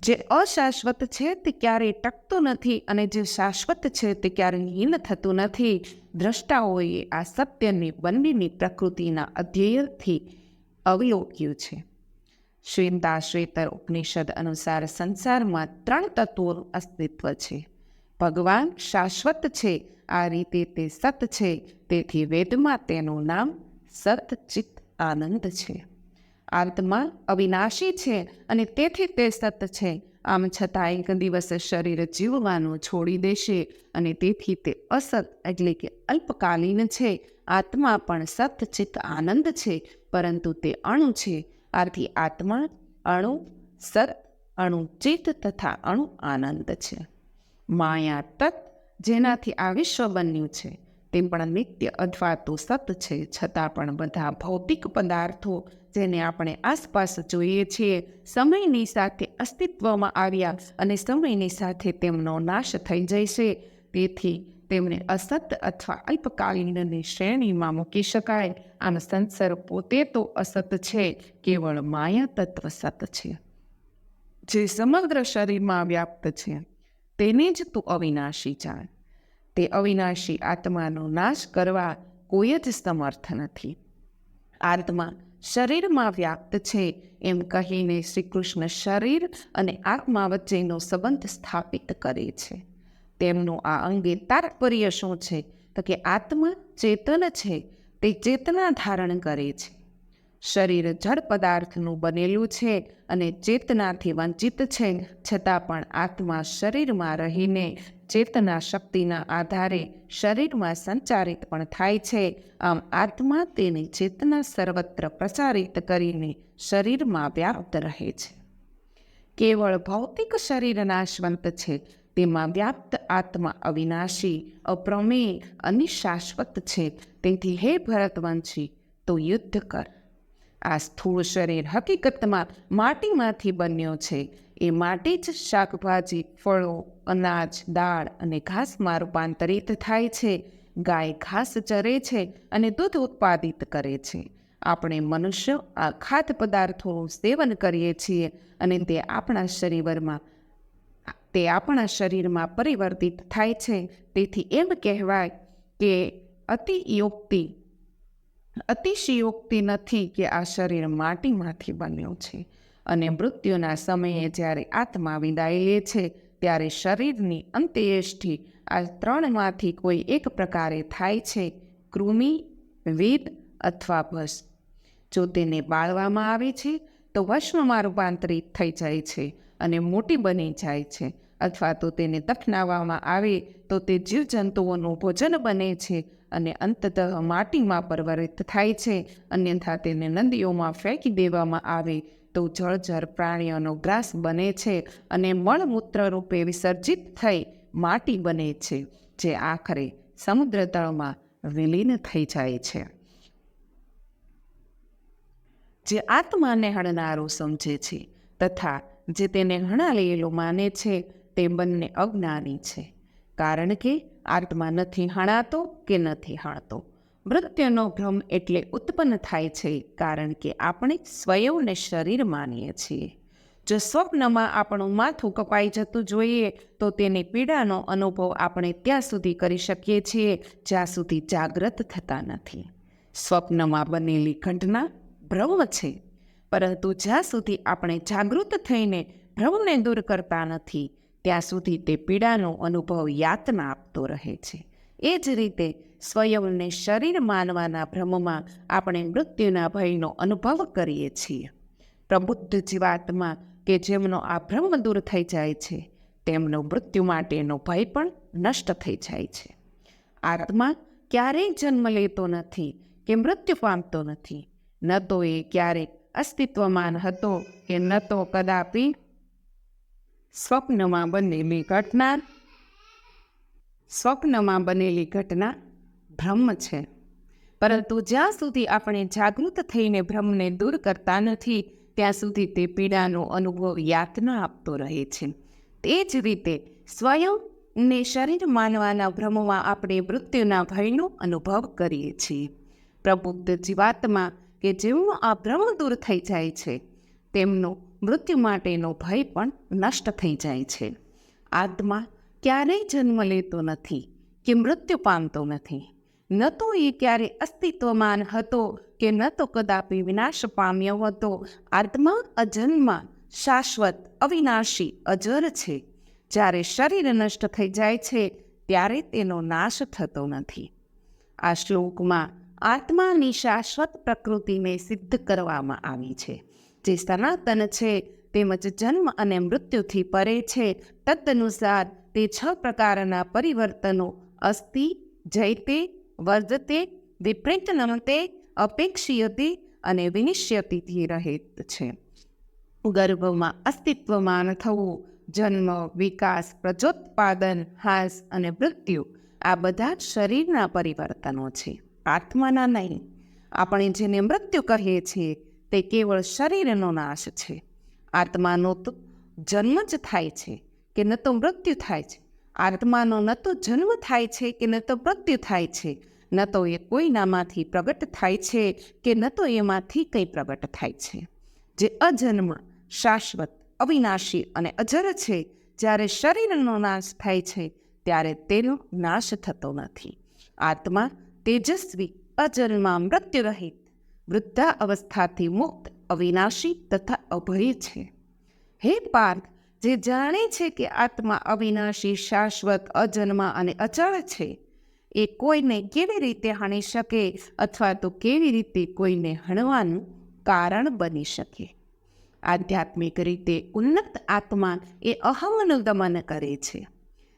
જે અશાશ્વત છે તે ક્યારેય ટકતું નથી અને જે શાશ્વત છે તે ક્યારેય હીન થતું નથી. દ્રષ્ટાઓએ આ સત્યની બંનેની પ્રકૃતિના અધ્યયનથી અવલોક્યું છે. શ્વેતાશ્વેતર ઉપનિષદ અનુસાર સંસારમાં 3 તત્વોનું અસ્તિત્વ છે. ભગવાન શાશ્વત છે, આ રીતે તે સત છે, તેથી વેદમાં તેનું નામ સત ચિત્ત આનંદ છે. આત્મા અવિનાશી છે અને તેથી તે સત છે. આમ છતાં એક દિવસ શરીર જીવવાનું છોડી દેશે અને તેથી તે અસત એટલે કે અલ્પકાલીન છે. આત્મા પણ સત ચિત્ત આનંદ છે, પરંતુ તે અણુ છે. આથી આત્મા અણુ સત, અણુ ચિત્ત તથા અણુ આનંદ છે. માયા તત્ જેનાથી આ વિશ્વ બન્યું છે તે પણ નિત્ય અથવા તો સત છે. છતાં પણ બધા ભૌતિક પદાર્થો જેને આપણે આસપાસ જોઈએ છીએ સમયની સાથે અસ્તિત્વમાં આવ્યા અને સમયની સાથે તેમનો નાશ થઈ જશે. તેથી તેમને અસત અથવા અલ્પકાલીનની શ્રેણીમાં મૂકી શકાય. આમ સંસાર પોતે તો અસત છે, કેવળ માયા તત્વ સત છે. જે સમગ્ર શરીરમાં વ્યાપ્ત છે તેને જ તું અવિનાશી જાણ. તે અવિનાશી આત્માનો નાશ કરવા કોઈ જ સમર્થ નથી. આત્મા શરીરમાં વ્યાપ્ત છે એમ કહીને શ્રી કૃષ્ણ શરીર અને આત્મા વચ્ચેનો સંબંધ સ્થાપિત કરે છે. તેમનું આ અંગે તાત્પર્ય શું છે? તો કે આત્મા ચેતન છે, તે ચેતના ધારણ કરે છે. શરીર જડ પદાર્થનું બનેલું છે અને ચેતનાથી વંચિત છે, છતાં પણ આત્મા શરીરમાં રહીને ચેતના શક્તિના આધારે શરીરમાં સંચારિત પણ થાય છે. આમ આત્મા તેની ચેતના સર્વત્ર પ્રસારિત કરીને શરીરમાં વ્યાપ્ત રહે છે. કેવળ ભૌતિક શરીર નાશવંત છે, તેમાં વ્યાપ્ત આત્મા અવિનાશી, અપ્રમેય અને શાશ્વત છે. તેથી હે ભરતવંશી, તો યુદ્ધ કર. આ સ્થૂળ શરીર હકીકતમાં માટીમાંથી બન્યો છે. એ માટી જ શાકભાજી, ફળો, અનાજ, દાળ અને ઘાસમાં રૂપાંતરિત થાય છે. ગાય ઘાસ ચરે છે અને દૂધ ઉત્પાદિત કરે છે. આપણે મનુષ્ય આ ખાદ્ય પદાર્થોનું સેવન કરીએ છીએ અને તે આપણા શરીરમાં પરિવર્તિત થાય છે. તેથી એમ કહેવાય કે અતિશયોક્તિ નથી કે આ શરીર માટીમાંથી બન્યું છે. અને મૃત્યુના સમયે જ્યારે આત્મા વિદાય લે છે ત્યારે શરીરની અંત્યેષ્ટિ આ 3માંથી કોઈ એક પ્રકારે થાય છે: કૃમિ, વેદ અથવા ભસ. જો તેને બાળવામાં આવે છે તો ભસ્મમાં રૂપાંતરિત થઈ જાય છે અને મોટી બની જાય છે, અથવા તો તેને દફનાવવામાં આવે તો તે જીવજંતુઓનું ભોજન બને છે અને અંતતઃ માટીમાં પરિવર્તિત થાય છે. અન્યથા તેને નદીઓમાં ફેંકી દેવામાં આવે તો જળચર પ્રાણીઓનો ગ્રાસ બને છે અને મળમૂત્ર રૂપે વિસર્જિત થઈ માટી બને છે, જે આખરે સમુદ્ર તળમાં વિલીન થઈ જાય છે. જે આત્માને હણનારો સમજે છે તથા જે તેને હણાલેલો માને છે તે બંને અજ્ઞાની છે, કારણ કે આત્મા નથી હણાતો કે નથી હણતો. મૃત્યુનો ભ્રમ એટલે ઉત્પન્ન થાય છે કારણ કે આપણે સ્વયંને શરીર માનીએ છીએ. જો સ્વપ્નમાં આપણું માથું કપાઈ જતું જોઈએ તો તેની પીડાનો અનુભવ આપણે ત્યાં સુધી કરી શકીએ છીએ જ્યાં સુધી જાગ્રત થતા નથી. સ્વપ્નમાં બનેલી ઘટના ભ્રમ છે, પરંતુ જ્યાં સુધી આપણે જાગૃત થઈને ભ્રમને દૂર કરતા નથી ત્યાં સુધી તે પીડાનો અનુભવ યાતના આપતો રહે છે. એ જ રીતે સ્વયંને શરીર માનવાના ભ્રમમાં આપણે મૃત્યુના ભયનો અનુભવ કરીએ છીએ. પ્રબુદ્ધ જીવાત્મા કે જેમનો આ ભ્રમ દૂર થઈ જાય છે તેમનો મૃત્યુ માટેનો ભય પણ નષ્ટ થઈ જાય છે. આત્મા ક્યારેય જન્મ લેતો નથી કે મૃત્યુ પામતો નથી. ન તો એ ક્યારેક અસ્તિત્વમાન હતો કે ન તો કદાપી સ્વપ્નમાં બનેલી ઘટના ભ્રમ છે. પરંતુ જ્યાં સુધી આપણે જાગૃત થઈને ભ્રમને દૂર કરતા નથી ત્યાં સુધી તે પીડાનો અનુભવ યાતના આપતો રહે છે. તે જ રીતે સ્વયંને શરીર માનવાના ભ્રમમાં આપણે મૃત્યુના ભયનો અનુભવ કરીએ છીએ. પ્રબુદ્ધ જીવાત્મા કે જેમનો આ ભ્રમ દૂર થઈ જાય છે તેમનો મૃત્યુ માટેનો ભય પણ નષ્ટ થઈ જાય છે. આત્મા ક્યારેય જન્મ લેતો નથી કે મૃત્યુ પામતો નથી. ન તો એ ક્યારે અસ્તિત્વમાન હતો કે ન તો કદાપી વિનાશ પામ્યો હતો. આત્મા અજન્મા, શાશ્વત, અવિનાશી, અજર છે. જ્યારે શરીર નષ્ટ થઈ જાય છે ત્યારે તેનો નાશ થતો નથી. આ શ્લોકમાં આત્માની શાશ્વત પ્રકૃતિને સિદ્ધ કરવામાં આવી છે, જે સનાતન છે તેમજ જન્મ અને મૃત્યુથી પરે છે. તદનુસાર તે 6 પ્રકારના પરિવર્તનો અસ્તિ, જયતે, વર્ધતે, વિપરીતનમતે, અપેક્ષીયતે અને વિનિશ્યતિથી રહિત છે. ગર્ભમાં અસ્તિત્વમાન થવું, જન્મ, વિકાસ, પ્રજોત્પાદન, હાસ અને મૃત્યુ આ બધા શરીરના પરિવર્તનો છે, આત્માના નહીં. આપણે જેને મૃત્યુ કહીએ છીએ તે કેવળ શરીરનો નાશ છે. આત્માનો તો જન્મ જ થાય છે કે ન તો મૃત્યુ થાય છે. આત્માનો ન તો જન્મ થાય છે કે ન તો મૃત્યુ થાય છે. ન તો એ કોઈનામાંથી પ્રગટ થાય છે કે ન તો એમાંથી કંઈ પ્રગટ થાય છે. જે અજન્મ, શાશ્વત, અવિનાશી અને અજર છે, જ્યારે શરીરનો નાશ થાય છે ત્યારે તેનો નાશ થતો નથી. આત્મા તેજસ્વી, અજન્મા, મૃત્યુરહિત, વૃદ્ધા અવસ્થાથી મુક્ત, અવિનાશી તથા અભય છે. હે પાર્થ, જે જાણે છે કે આત્મા અવિનાશી, શાશ્વત, અજન્મા અને અચળ છે, એ કોઈને કેવી રીતે હણી શકે અથવા તો કેવી રીતે કોઈને હણવાનું કારણ બની શકે. આધ્યાત્મિક રીતે ઉન્નત આત્મા એ અહમનું દમન કરે છે,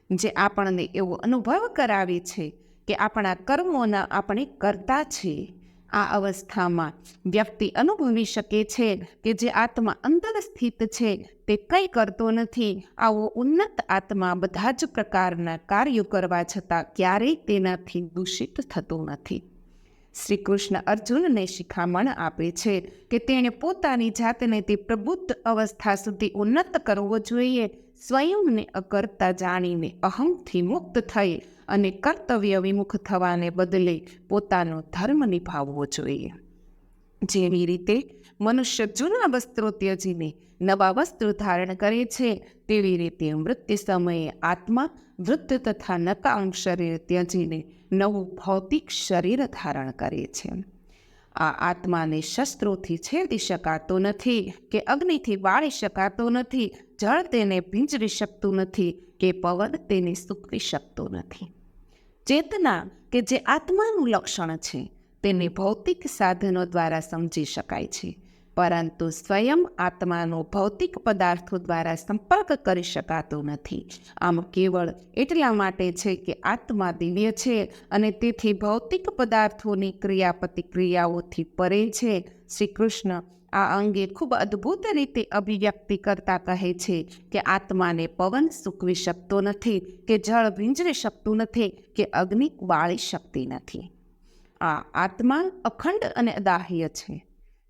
જે આપણને એવો અનુભવ કરાવે છે કે આપણા કર્મોના આપણે કરતા છીએ. આ અવસ્થામાં વ્યક્તિ અનુભવી શકે છે કે જે આત્મા અંદર સ્થિત છે તે કંઈ કરતો નથી. આવો ઉન્નત આત્મા બધા જ પ્રકારના કાર્યો કરવા છતાં ક્યારેય તેનાથી દૂષિત થતો નથી. શ્રી કૃષ્ણ અર્જુનને શિખામણ આપે છે કે તેણે પોતાની જાતને તે પ્રબુદ્ધ અવસ્થા સુધી ઉન્નત કરવો જોઈએ. સ્વયંને અકર્તા જાણીને અહંથી મુક્ત થઈ અને કર્તવ્ય વિમુખ થવાને બદલે પોતાનો ધર્મ નિભાવવો જોઈએ. જેવી રીતે મનુષ્ય જૂના વસ્ત્રો ત્યજીને નવા વસ્ત્રો ધારણ કરે છે, તેવી રીતે મૃત્યુ સમયે આત્મા વૃદ્ધ તથા નકામ શરીર ત્યજીને નવું ભૌતિક શરીર ધારણ કરે છે. આ આત્માને શસ્ત્રોથી છેદી શકાતો નથી કે અગ્નિથી બાળી શકાતો નથી. જળ તેને ભીંજરી શકતું નથી કે પવન તેને સૂકવી શકતો નથી. ચેતના કે જે આત્માનું લક્ષણ છે તેને ભૌતિક સાધનો દ્વારા સમજી શકાય છે, પરંતુ સ્વયં આત્માનો ભૌતિક પદાર્થો દ્વારા સંપર્ક કરી શકાતો નથી. આમ કેવળ એટલા માટે છે કે આત્મા દિવ્ય છે અને તેથી ભૌતિક પદાર્થોની ક્રિયાપ્રતિક્રિયાઓથી પરે છે. શ્રી કૃષ્ણ આ અંગે ખૂબ અદ્ભુત રીતે અભિવ્યક્તિ કરતા કહે છે કે આત્માને પવન સૂકવી શકતો નથી કે જળ ભીંજરી શકતું નથી કે અગ્નિ બાળી શકતી નથી. આ આત્મા અખંડ અને અદાહ્ય છે.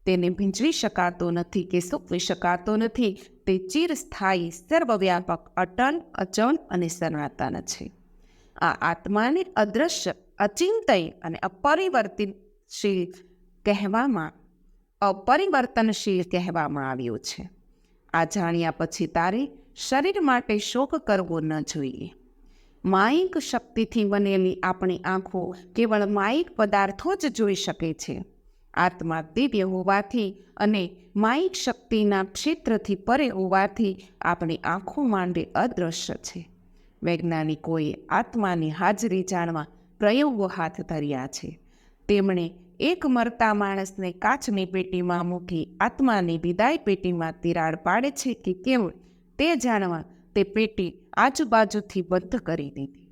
તેને ભીંજવી શકાતો નથી કે સૂકવી શકાતો નથી. તે ચિરસ્થાયી, સર્વવ્યાપક, અટલ, અચલ અને સનાતન છે. આ આત્માને અદ્રશ્ય, અચિંત્ય અને અપરિવર્તનશીલ કહેવામાં આવ્યું છે. આ જાણ્યા પછી તારે શરીર માટે શોક કરવો ન જોઈએ. માયિક શક્તિથી બનેલી આપણી આંખો કેવળ માયિક પદાર્થો જ જોઈ શકે છે. આત્મા દિવ્ય હોવાથી અને માયિક શક્તિના ક્ષેત્રથી પરે હોવાથી આપણી આંખો માટે અદ્રશ્ય છે. વૈજ્ઞાનિકોએ આત્માની હાજરી જાણવા પ્રયોગો હાથ ધર્યા છે. તેમણે એક મરતા માણસને કાચની પેટીમાં મૂકી આત્માની વિદાય પેટીમાં તિરાડ પાડે છે કે કેમ તે જાણવા તે પેટી આજુબાજુથી બંધ કરી દીધી.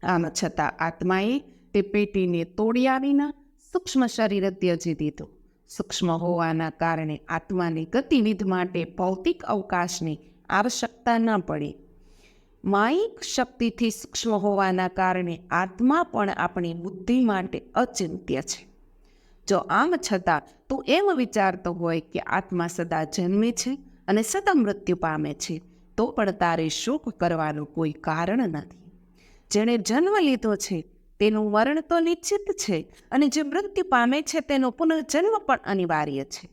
આમ છતાં આત્માએ તે પેટીને તોડ્યા વિના સૂક્ષ્મ શરીર ત્યજી દીધું. સૂક્ષ્મ હોવાના કારણે આત્માની ગતિવિધિ માટે ભૌતિક અવકાશની આવશ્યકતા ન પડી. માયિક શક્તિથી સૂક્ષ્મ હોવાના કારણે આત્મા પણ આપણી બુદ્ધિ માટે અચિંત્ય છે. જો આમ છતાં તું એમ વિચારતો હોય કે આત્મા સદા જન્મે છે અને સદા મૃત્યુ પામે છે, તો પણ તારે શોક કરવાનું કોઈ કારણ નથી. જેણે જન્મ લીધો છે તેનું મરણ તો નિશ્ચિત છે, અને જે મૃત્યુ પામે છે તેનો પુનર્જન્મ પણ અનિવાર્ય છે.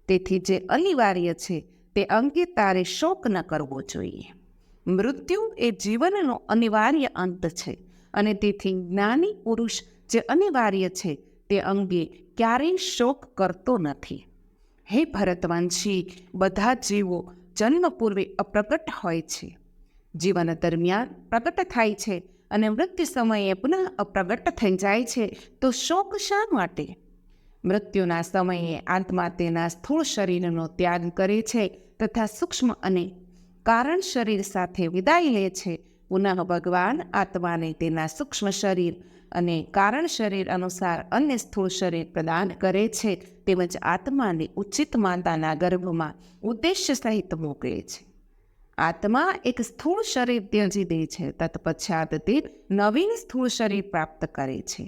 તેથી જે અનિવાર્ય છે તે અંગે તારે શોક ન કરવો જોઈએ. મૃત્યુ એ જીવનનો અનિવાર્ય અંત છે, અને તેથી જ્ઞાની પુરુષ જે અનિવાર્ય છે તે અંગે ક્યારેય શોક કરતો નથી. હે ભરતવંશી, બધા જીવો જન્મ પૂર્વે અપ્રગટ હોય છે, જીવન દરમિયાન પ્રગટ થાય છે અને મૃત્યુ સમયે પુનઃ અપ્રગટ થઈ જાય છે. તો શોક શા માટે? મૃત્યુના સમયે આત્મા તેના સ્થૂળ શરીરનો ત્યાગ કરે છે તથા સૂક્ષ્મ અને કારણ શરીર સાથે વિદાય લે છે. પુનઃ ભગવાન આત્માને તેના સૂક્ષ્મ શરીર અને કારણ શરીર અનુસાર અન્ય સ્થૂળ શરીર પ્રદાન કરે છે, તેમજ આત્માને ઉચિત માતાના ગર્ભમાં ઉદ્દેશ્ય સહિત મોકલે છે. આત્મા એક સ્થૂળ શરીર ત્યજી દે છે, તત્પશ્ચાત તે નવીન સ્થૂળ શરીર પ્રાપ્ત કરે છે.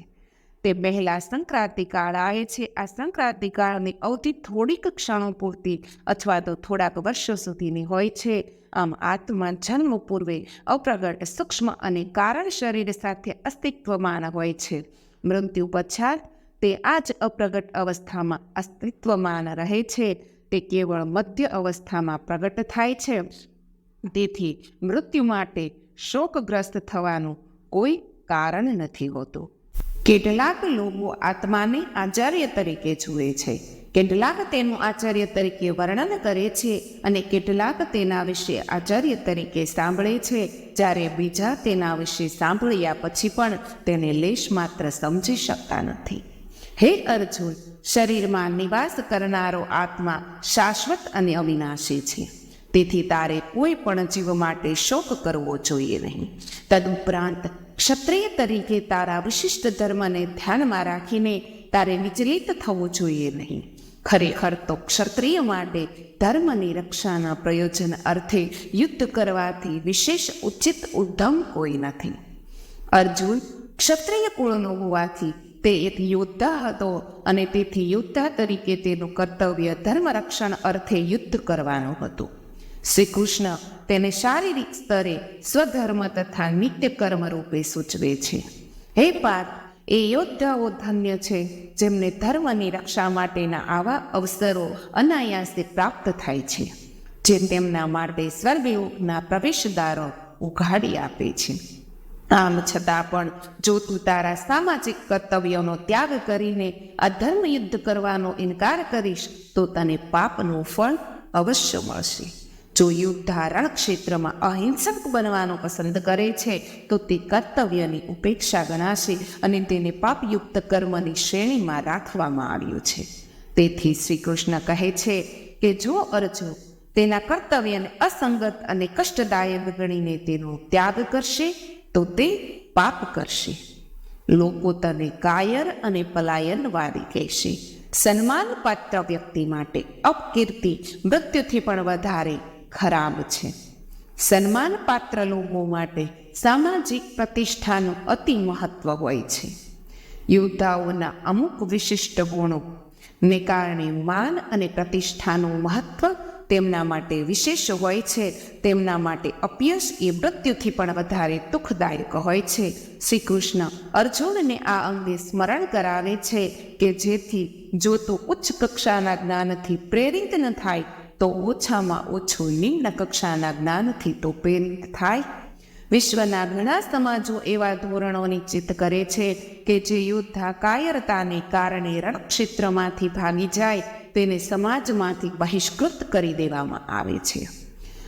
તે પહેલા સંક્રાંતિકાળ આવે છે. આ સંક્રાંતિકાળની અવધિ થોડીક ક્ષણો પૂરતી અથવા તો થોડાક વર્ષો સુધીની હોય છે. આમ આત્મા જન્મ પૂર્વે અપ્રગટ, સૂક્ષ્મ અને કારણ શરીર સાથે અસ્તિત્વમાન હોય છે. મૃત્યુ પશ્ચાત તે આ જ અપ્રગટ અવસ્થામાં અસ્તિત્વમાન રહે છે. તે કેવળ મધ્ય અવસ્થામાં પ્રગટ થાય છે. તેથી મૃત્યુ માટે શોકગ્રસ્ત થવાનું કોઈ કારણ નથી હોતું. કેટલાક લોકો આત્માને આચાર્ય તરીકે જુએ છે, કેટલાક તેનું આચાર્ય તરીકે વર્ણન કરે છે અને કેટલાક તેના વિશે આચાર્ય તરીકે સાંભળે છે, જ્યારે બીજા તેના વિશે સાંભળ્યા પછી પણ તેને લેશ માત્ર સમજી શકતા નથી. હે અર્જુન, શરીરમાં નિવાસ કરનારો આત્મા શાશ્વત અને અવિનાશી છે. તેથી તારે કોઈ પણ જીવ માટે શોક કરવો જોઈએ નહીં. તદુપરાંત ક્ષત્રિય તરીકે તારા વિશિષ્ટ ધર્મને ધ્યાનમાં રાખીને તારે વિચલિત થવું જોઈએ નહીં. ખરેખર તો ક્ષત્રિય માટે ધર્મની રક્ષાના પ્રયોજન અર્થે યુદ્ધ કરવાથી વિશેષ ઉચિત ઉદ્યમ કોઈ નથી. અર્જુન ક્ષત્રિય કુળનો હોવાથી તે એક યોદ્ધા હતો, અને તેથી યોદ્ધા તરીકે તેનું કર્તવ્ય ધર્મ રક્ષણ અર્થે યુદ્ધ કરવાનું હતું. શ્રી કૃષ્ણ તેને શારીરિક સ્તરે સ્વધર્મ તથા નિત્ય કર્મ રૂપે સૂચવે છે. હે પાર્થ, એ યોદ્ધાઓ ધન્ય છે જેમને ધર્મની રક્ષા માટેના આવા અવસરો અનાયાસે પ્રાપ્ત થાય છે, જે તેમના માટે સ્વર્ગલોકના પ્રવેશદ્વારો ઉઘાડી આપે છે. આમ છતાં પણ જો તું તારા સામાજિક કર્તવ્યોનો ત્યાગ કરીને આ ધર્મ યુદ્ધ કરવાનો ઇનકાર કરીશ તો તને પાપનું ફળ અવશ્ય મળશે. જો યોદ્ધા રણક્ષેત્રમાં અહિંસક બનવાનું પસંદ કરે છે તો તે કર્તવ્યની ઉપેક્ષા ગણાશે અને તેને પાપયુક્ત કર્મની શ્રેણીમાં રાખવામાં આવ્યું છે. તેથી શ્રી કૃષ્ણ કહે છે કે જો અર્જુન તેના કર્તવ્યને અસંગત અને કષ્ટદાયક ગણીને તેનો ત્યાગ કરશે તો તે પાપ કરશે. લોકો તને કાયર અને પલાયનવાદી કહેશે. સન્માનપાત્ર વ્યક્તિ માટે અપકીર્તિ મૃત્યુથી પણ વધારે ખરાબ છે. સન્માનપાત્ર લોકો માટે સામાજિક પ્રતિષ્ઠાનું અતિ મહત્વ હોય છે. યોદ્ધાઓના અમુક વિશિષ્ટ ગુણો ને કારણે માન અને પ્રતિષ્ઠાનું મહત્વ તેમના માટે વિશેષ હોય છે. તેમના માટે અપયશ એ મૃત્યુથી પણ વધારે દુઃખદાયક હોય છે. શ્રી કૃષ્ણ અર્જુનને આ અંગે સ્મરણ કરાવે છે કે જેથી જો તું ઉચ્ચ કક્ષાના જ્ઞાનથી પ્રેરિત ન થાય તો ઓછામાં ઓછું નિમ્ન કક્ષાના જ્ઞાનથી તો પ્રેરિત થાય. વિશ્વના ઘણા સમાજો એવા ધોરણોની ચિત્ત કરે છે કે જે યોદ્ધા કાયરતાને કારણે રણક્ષેત્રમાંથી ભાગી જાય તેને સમાજમાંથી બહિષ્કૃત કરી દેવામાં આવે છે.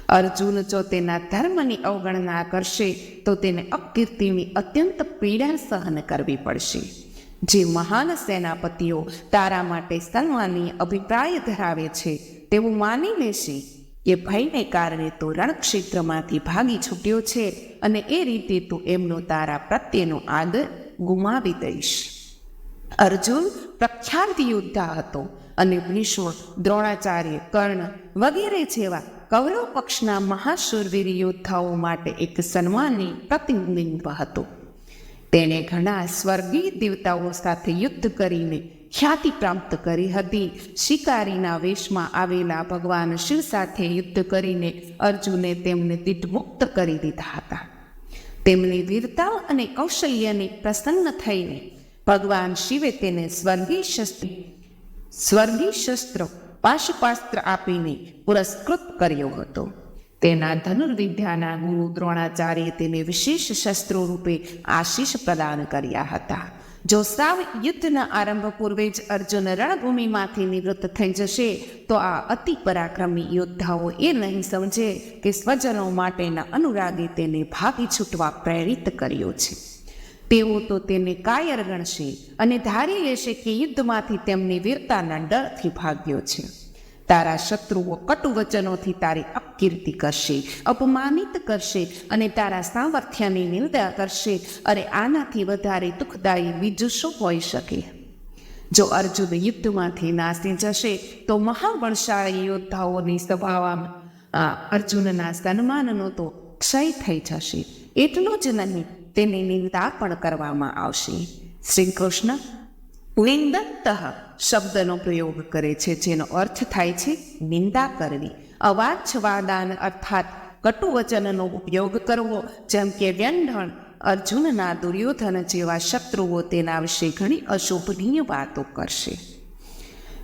અર્જુન જો તેના ધર્મની અવગણના કરશે તો તેને અપકીર્તિની અત્યંત પીડા સહન કરવી પડશે. જે મહાન સેનાપતિઓ તારા માટે સન્માનીય અભિપ્રાય ધરાવે છે તેવું માની લેશે કે ભયને કારણે તું રણક્ષેત્રમાંથી ભાગી છૂટ્યો છે અને એ રીતે તું એમનો તારા પ્રત્યેનો આદર ગુમાવી દઈશ. અર્જુન પ્રખ્યાત યોદ્ધા હતો અને ભીષ્મ, દ્રોણાચાર્ય, કર્ણ વગેરે જેવા કૌરવ પક્ષના મહાશૂરવીર યોદ્ધાઓ માટે એક સન્માનીય પ્રતિબિંબ હતો. તેણે ઘણા સ્વર્ગીય દેવતાઓ સાથે યુદ્ધ કરીને ખ્યાતિ પ્રાપ્ત કરી હતી. શિકારીના વેશમાં આવેલા ભગવાન શિવ સાથે યુદ્ધ કરીને અર્જુને તેમને દિઢમુક્ત કરી દીધા હતા. તેમની વીરતા અને કૌશલ્યને પ્રસન્ન થઈને ભગવાન શિવે તેને સ્વર્ગીય શસ્ત્ર પાશુપાસ્ત્ર આપીને પુરસ્કૃત કર્યો હતો. તેના ધનુર્વિદ્યાના ગુરુ દ્રોણાચાર્ય તેને વિશેષ શસ્ત્રો રૂપે આશીષ પ્રદાન કર્યા હતા. જો સાવ યુદ્ધના આરંભ પૂર્વે જ અર્જુન રણભૂમિમાંથી નિવૃત્ત થઈ જશે તો આ અતિ પરાક્રમી યોદ્ધાઓ એ નહીં સમજે કે સ્વજનો માટેના અનુરાગે તેને ભાગી છૂટવા પ્રેરિત કર્યો છે. તેઓ તો તેને કાયર ગણશે અને ધારી લેશે કે યુદ્ધમાંથી તેમની વીરતાના ડરથી ભાગ્યો છે. તારા શત્રુઓ કટુ વચનોથી તારી અપકીર્તિ કરશે, અપમાનિત કરશે અને તારા સામર્થ્યની નિંદા કરશે. અરે આનાથી વધારે દુઃખદાયી બીજું શું હોઈ શકે? જો અર્જુન યુદ્ધમાંથી નાસી જશે તો મહાબળશાળી યોદ્ધાઓની સભામાં અર્જુનના સન્માનનો તો ક્ષય થઈ જશે. એટલું જ નહીં, તેની નિંદા પણ કરવામાં આવશે. શ્રી કૃષ્ણ નિંદંત શબ્દનો પ્રયોગ કરે છે, જેનો અર્થ થાય છે નિંદા કરવી, અવાચ્છવાદાન અર્થાત કટુ વચનનો ઉપયોગ કરવો. જેમ કે વ્યંઢણ, અર્જુનના દુર્યોધન જેવા શત્રુઓ તેના વિશે ઘણી અશોભનીય વાતો કરશે.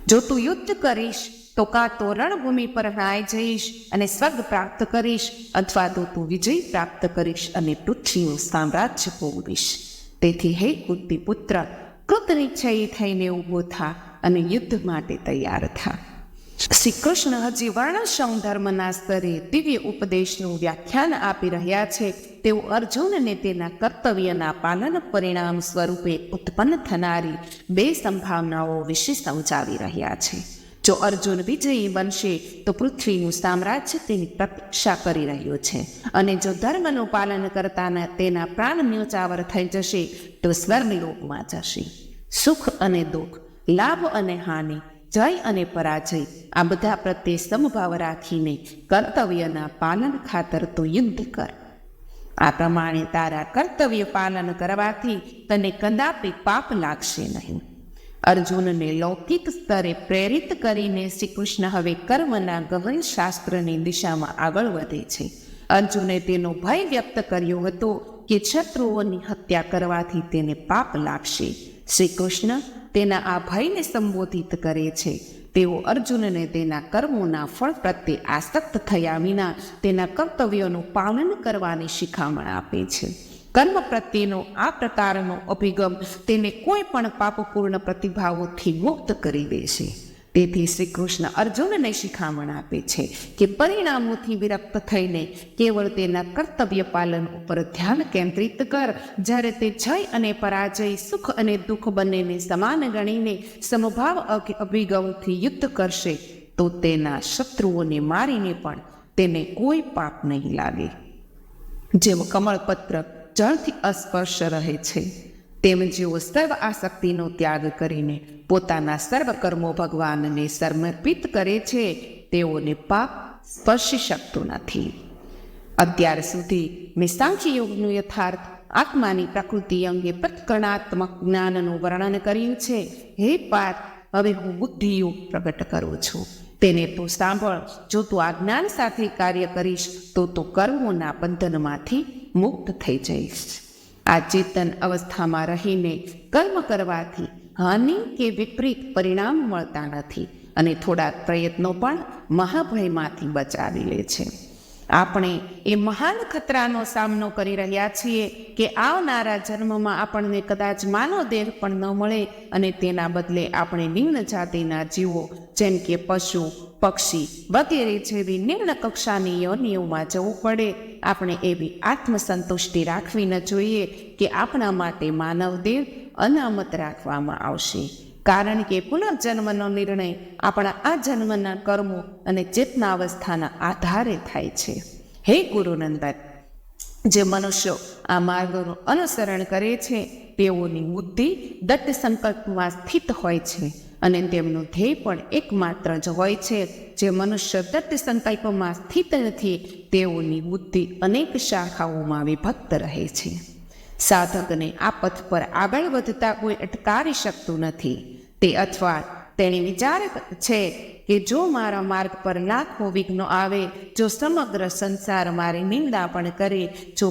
જો તું યુદ્ધ કરીશ તો કાં તો રણભૂમિ પર નાઈ જઈશ અને સ્વર્ગ પ્રાપ્ત કરીશ, અથવા તો તું વિજય પ્રાપ્ત કરીશ અને પૃથ્વીનું સામ્રાજ્ય ભોગવીશ. તેથી હે કુંતી પુત્ર, કૃતનિશ્ચયી થઈને ઊભો થા અને યુદ્ધ માટે તૈયાર થા. શ્રી કૃષ્ણ હજી વર્ણાશ્રમ ધર્મના સ્તરે દિવ્ય ઉપદેશનું વ્યાખ્યાન આપી રહ્યા છે. તેઓ અર્જુનને તેના કર્તવ્યના પાલન પરિણામ સ્વરૂપે ઉત્પન્ન થનારી બે સંભાવનાઓ વિશે સમજાવી રહ્યા છે. જો અર્જુન વિજયી બનશે તો પૃથ્વીનું સામ્રાજ્ય તેની પ્રતીક્ષા કરી રહ્યું છે, અને જો ધર્મનું પાલન કરતા તેના પ્રાણ ન્યોચાવર થઈ જશે તો સ્વર્ગલોકમાં જશે. સુખ અને દુઃખ, લાભ અને હાનિ, જય અને પરાજય આ બધા પ્રત્યે સમભાવ રાખીને કર્તવ્યના પાલન ખાતર તો યુદ્ધ કર. આ પ્રમાણે તારા કર્તવ્ય પાલન કરવાથી તને કદાપી પાપ લાગશે નહીં. અર્જુનને લૌકિક સ્તરે પ્રેરિત કરીને શ્રી કૃષ્ણ હવે કર્મના ગહન શાસ્ત્રની દિશામાં આગળ વધે છે. અર્જુને તેનો ભય વ્યક્ત કર્યો હતો કે શત્રુઓની હત્યા કરવાથી તેને પાપ લાગશે. શ્રી કૃષ્ણ તેના આ ભયને સંબોધિત કરે છે. તેઓ અર્જુનને તેના કર્મોના ફળ પ્રત્યે આસક્ત થયા વિના તેના કર્તવ્યોનું પાલન કરવાની શિખામણ આપે છે. કર્મ પ્રત્યેનો આ પ્રકારનો અભિગમ તેને કોઈ પણ પાપપૂર્ણ પ્રતિભાવોથી મુક્ત કરી દેશે. તેથી શ્રી કૃષ્ણ અર્જુનને શિખામણ આપે છે કે પરિણામોથી વિરક્ત થઈને કેવળ તેના કર્તવ્ય પાલન ઉપર ધ્યાન કેન્દ્રિત કર. જ્યારે તે જય અને પરાજય, સુખ અને દુઃખ બંનેને સમાન ગણીને સમભાવ અભિગમથી યુદ્ધ કરશે તો તેના શત્રુઓને મારીને પણ તેને કોઈ પાપ નહીં લાગે. જેમ કમળપત્ર જળથી અસ્પર્શ રહે છે, તેમ જેઓ સર્વ આસક્તિનો ત્યાગ કરીને પોતાના સર્વ કર્મો ભગવાનને સમર્પિત કરે છે તેઓને પાપ સ્પર્શી શકતું નથી. અત્યાર સુધી મેં સાંખ્ય યોગનું યથાર્થ, આત્માની પ્રકૃતિ અંગે પ્રકરણાત્મક જ્ઞાનનું વર્ણન કર્યું છે. હે પાર્થ, હવે હું બુદ્ધિયોગ પ્રગટ કરું છું. તેને તું સાંભળ. જો તું આ જ્ઞાન સાથે કાર્ય કરીશ તો તું કર્મોના બંધનમાંથી મુક્ત થઈ જઈશ. આ ચેતન અવસ્થામાં રહીને કર્મ કરવાથી હાનિ કે વિપરીત પરિણામ મળતા નથી અને થોડા પ્રયત્નો પણ મહાભયમાંથી બચાવી લે છે. આપણે એ મહાન ખતરાનો સામનો કરી રહ્યા છીએ કે આવનારા જન્મમાં આપણને કદાચ માનવ દેહ પણ ન મળે અને તેના બદલે આપણે નિમ્ન જાતિના જીવો જેમ કે પશુ, પક્ષી વગેરે જેવી નિમ્ન કક્ષાની યોનિઓમાં જવું પડે. આપણે એવી આત્મસંતુષ્ટિ રાખવી ન જોઈએ કે આપણા માટે માનવ દેહ અનામત રાખવામાં આવશે, કારણ કે પુનર્જન્મનો નિર્ણય આપણા આ જન્મના કર્મો અને ચેતનાવસ્થાના આધારે થાય છે. હે ગુરુનંદન, જે મનુષ્યો આ માર્ગનું અનુસરણ કરે છે તેઓની બુદ્ધિ દટ્ટ સંકલ્પમાં સ્થિત હોય છે અને તેમનું ધ્યેય પણ એકમાત્ર જ હોય છે. જે મનુષ્ય દટ્ટ સંકલ્પમાં સ્થિત નથી તેઓની બુદ્ધિ અનેક શાખાઓમાં વિભક્ત રહે છે. સાધકને આ પથ પર આગળ વધતા કોઈ અટકાવી શકતું નથી. તે અથવા તેણે વિચાર છે કે જો મારા માર્ગ પર લાખો વિઘ્નો આવે, જો સમગ્ર સંસાર મારી નિંદા પણ કરે, જો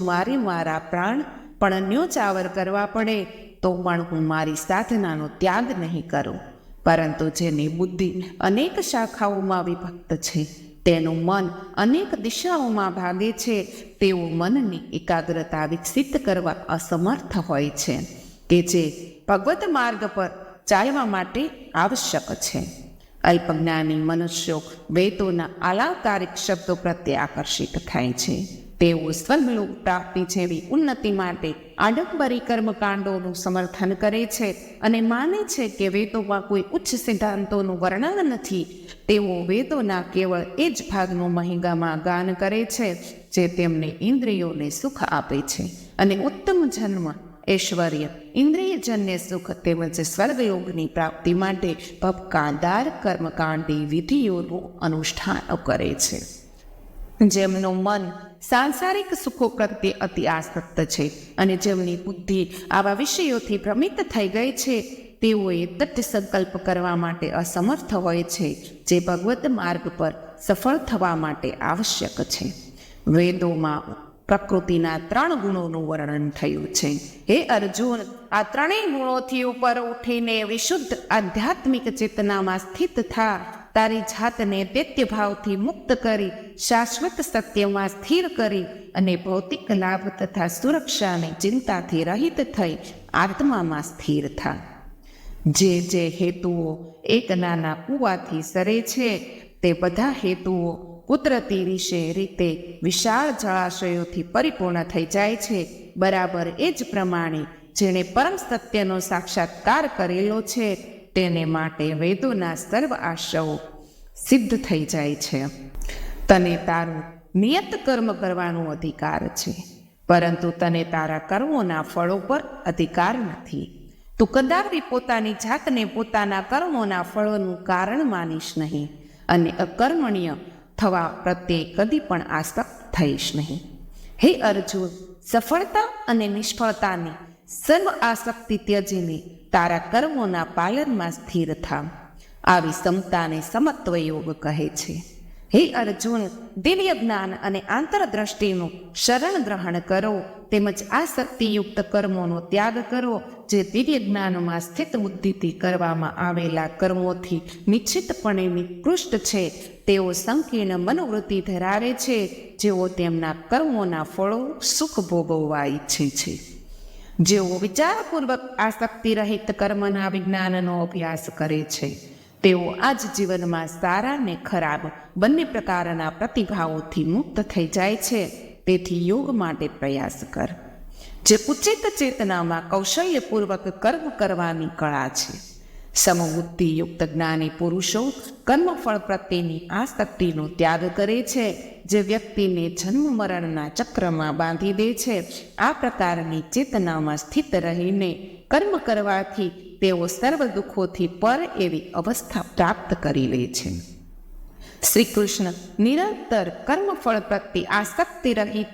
મારા પ્રાણ પણ ન્યોચાવર કરવા પડે તો પણ હું મારી સાધનાનો ત્યાગ નહીં કરું. પરંતુ જેની બુદ્ધિ અનેક શાખાઓમાં વિભક્ત છે, તેનું મન અનેક દિશાઓમાં ભાગે છે, તેઓ મનની એકાગ્રતા વિકસિત કરવા અસમર્થ હોય છે, કે જે ભગવત માર્ગ પર ચાલવા માટે આવશ્યક છે. અલ્પજ્ઞાની મનુષ્યો વેદોના અલંકારિક શબ્દો પ્રત્યે આકર્ષિત થાય છે. તેઓ સ્વર્ગલોક પ્રાપ્તિ જેવી ઉન્નતિ માટે આડંબરી કર્મકાંડોનું સમર્થન કરે છે અને માને છે કે વેદોમાં કોઈ ઉચ્ચ સિદ્ધાંતોનું વર્ણન નથી. તેઓ વેદોના કેવળ એ જ ભાગનું મહિગામાં ગાન કરે છે જે તેમને ઇન્દ્રિયોને સુખ આપે છે અને ઉત્તમ જન્મ, ઐશ્વર્ય, ઇન્દ્રિયજન્ય સુખ તેમજ સ્વર્ગયોગની પ્રાપ્તિ માટે ભપકાદાર કર્મકાંડી વિધિઓનું અનુષ્ઠાન કરે છે. જેમનું મન સાંસારિક સુખો પ્રત્યે અતિ આસક્ત છે અને જેમની બુદ્ધિ આવા વિષયોથી ભ્રમિત થઈ ગઈ છે, તેઓએ દટ્ટ સંકલ્પ કરવા માટે અસમર્થ હોય છે, જે ભગવત માર્ગ પર સફળ થવા માટે આવશ્યક છે. વેદોમાં પ્રકૃતિના 3 ગુણોનું વર્ણન થયું છે. હે અર્જુન, આ 3 ગુણોથી ઉપર ઉઠીને વિશુદ્ધ આધ્યાત્મિક ચેતનામાં સ્થિત થા. તારી જાતને દૈત્ય ભાવથી મુક્ત કરી શાશ્વત સત્યમાં સ્થિર કરી અને ભૌતિક લાભ તથા સુરક્ષાની ચિંતાથી રહિત થઈ આત્મામાં સ્થિર થા. જે હેતુઓ એક નાના કૂવાથી સરે છે, તે બધા હેતુઓ કુદરતી રીતે વિશાળ જળાશયોથી પરિપૂર્ણ થઈ જાય છે. બરાબર એ જ પ્રમાણે જેણે પરમ સત્યનો સાક્ષાત્કાર કરેલો છે તેને માટે વેદોના સર્વ આશયો સિદ્ધ થઈ જાય છે. તને તારું નિયત કર્મ કરવાનો અધિકાર છે, પરંતુ તને તારા કર્મોના ફળો પર અધિકાર નથી. તું કદાપી પોતાની જાતને પોતાના કર્મોના ફળોનું કારણ માનીશ નહીં અને અકર્મણ્ય થવા પ્રત્યે કદી પણ આસક્ત થઈશ નહીં. હે અર્જુન, સફળતા અને નિષ્ફળતાની સર્વ આસક્તિ ત્યજીને તારા કર્મોના પાલનમાં સ્થિર થા. આવી સમતાને સમત્વ યોગ કહે છે. હે અર્જુન, દિવ્ય જ્ઞાન અને આંતરદ્રષ્ટિનું શરણ ગ્રહણ કરો, તેમજ આ શક્તિયુક્ત કર્મોનો ત્યાગ કરો, જે દિવ્ય જ્ઞાનમાં સ્થિત બુદ્ધિથી કરવામાં આવેલા કર્મોથી નિશ્ચિતપણે નિકૃષ્ટ છે. તેઓ સંકીર્ણ મનોવૃત્તિ ધરાવે છે, જેઓ તેમના કર્મોના ફળો સુખ ભોગવવા ઈચ્છે છે. જેઓ વિચારપૂર્વક આસક્તિ રહિત કર્મના વિજ્ઞાનનો અભ્યાસ કરે છે, તેઓ આ જ જીવનમાં સારા ને ખરાબ બંને પ્રકારના પ્રતિભાવોથી મુક્ત થઈ જાય છે. તેથી યોગ માટે પ્રયાસ કર. જે ઉચિત ચેતનામાં કૌશલ્યપૂર્વક કર્મ કરવાની કળા છે. સમબુદ્ધિયુક્ત જ્ઞાની પુરુષો કર્મફળ પ્રત્યેની આસક્તિનો ત્યાગ કરે છે, જે વ્યક્તિને જન્મ મરણના ચક્રમાં બાંધી દે છે. આ પ્રકારની ચેતનામાં સ્થિત રહીને કર્મ કરવાથી તેઓ સર્વ દુઃખોથી પર એવી અવસ્થા પ્રાપ્ત કરી લે છે. શ્રી કૃષ્ણ નિરંતર કર્મફળ પ્રત્યે આસક્તિ રહિત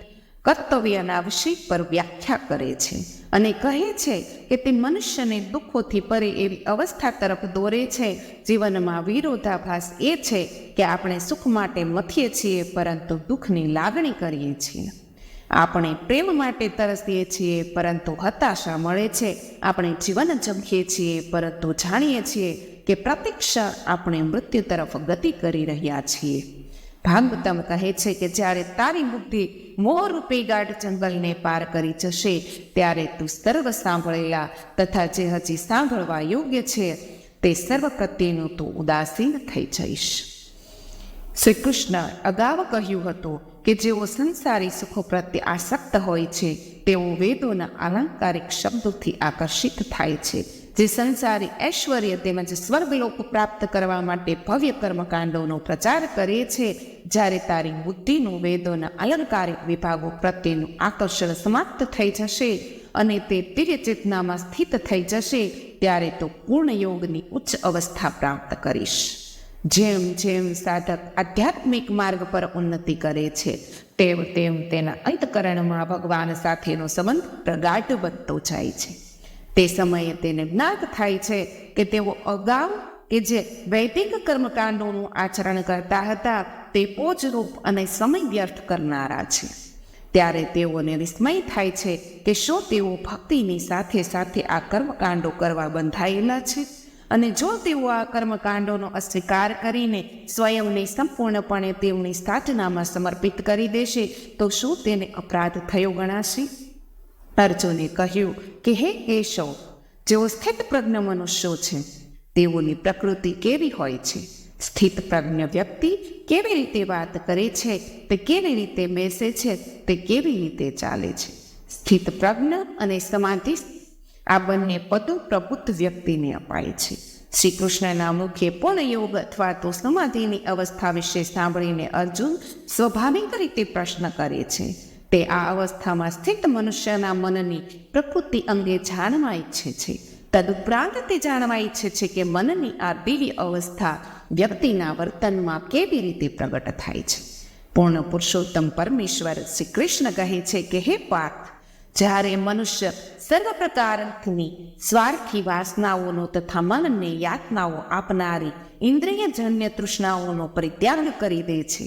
કર્તવ્યના વિષય પર વ્યાખ્યા કરે છે અને કહે છે કે તે મનુષ્યને દુઃખોથી પરે એવી અવસ્થા તરફ દોરે છે. જીવનમાં વિરોધાભાસ એ છે કે આપણે સુખ માટે મથીએ છીએ પરંતુ દુઃખની લાગણી કરીએ છીએ. આપણે પ્રેમ માટે તરસીએ છીએ પરંતુ હતાશા મળે છે. આપણે જીવન જંખીએ છીએ પરંતુ જાણીએ છીએ કે પ્રતીક્ષા આપણે મૃત્યુ તરફ ગતિ કરી રહ્યા છીએ. ભાગવતમ કહે છે કે જ્યારે તારી બુદ્ધિ મોહરૂપી ગાઢ જંગલને પાર કરી જશે ત્યારે તું સર્વ સાંભળેલા તથા જે હજી સાંભળવા યોગ્ય છે તે સર્વ પ્રત્યેનું તું ઉદાસીન થઈ જઈશ. શ્રી કૃષ્ણ અગાઉ કહ્યું હતું કે જેઓ સંસારી સુખો પ્રત્યે આસક્ત હોય છે તેઓ વેદોના અલંકારિક શબ્દોથી આકર્ષિત થાય છે. જે સંસારી ઐશ્વર્ય તેમજ સ્વર્ગલોક પ્રાપ્ત કરવા માટે ભવ્ય કર્મકાંડોનો પ્રચાર કરે છે. જ્યારે તારી બુદ્ધિનું વેદોના અલંકારિક વિભાગો પ્રત્યેનું આકર્ષણ સમાપ્ત થઈ જશે અને તે દિવ્ય ચેતનામાં સ્થિત થઈ જશે ત્યારે તો પૂર્ણ યોગની ઉચ્ચ અવસ્થા પ્રાપ્ત કરીશ. જેમ જેમ સાધક આધ્યાત્મિક માર્ગ પર ઉન્નતિ કરે છે તેમ તેમ તેના અંતકરણમાં ભગવાન સાથેનો સંબંધ પ્રગાઢ બનતો જાય છે. તે સમયે તેને જ્ઞાત થાય છે કે તેઓ અગાઉ કે જે વૈદિક કર્મકાંડોનું આચરણ કરતા હતા તે પોજરૂપ અને સમય વ્યર્થ કરનારા છે. ત્યારે તેઓને વિસ્મય થાય છે કે શું તેઓ ભક્તિની સાથે સાથે આ કર્મકાંડો કરવા બંધાયેલા છે? અને જો તેઓ આ કર્મકાંડોનો અસ્વીકાર કરીને સ્વયંને સંપૂર્ણપણે તેમની સાધનામાં સમર્પિત કરી દેશે તો શું તેને અપરાધ થયો ગણાશે? અર્જુને કહ્યું કે હે કેશવ, જેઓ સ્થિત પ્રજ્ઞ મનુષ્યો છે તેઓની પ્રકૃતિ કેવી હોય છે? સ્થિત પ્રજ્ઞ વ્યક્તિ કેવી રીતે વાત કરે છે, તે કેવી રીતે બેસે છે, તે કેવી રીતે ચાલે છે? સ્થિત પ્રજ્ઞ અને સમાધિ આ બંને પદો પ્રબુદ્ધ વ્યક્તિને અપાય છે. શ્રી કૃષ્ણના મુખે પૂર્ણ યોગ અથવા તો સમાધિની અવસ્થા વિશે સાંભળીને અર્જુન સ્વાભાવિક રીતે પ્રશ્ન કરે છે. તે આ અવસ્થામાં સ્થિત મનુષ્યના મનની પ્રકૃતિ અંગે જાણવા ઈચ્છે છે. તદુપરાંત તે જાણવા ઈચ્છે છે કે મનની આ દિવ્ય અવસ્થા વ્યક્તિના વર્તનમાં કેવી રીતે પ્રગટ થાય છે. પૂર્ણ પુરુષોત્તમ પરમેશ્વર શ્રી કૃષ્ણ કહે છે કે હે પાર્થ, જ્યારે મનુષ્ય સર્વ પ્રકારની સ્વાર્થી વાસનાઓનો તથા મનને યાતનાઓ આપનારી ઇન્દ્રિયજન્ય તૃષ્ણાઓનો પરિત્યાગ કરી દે છે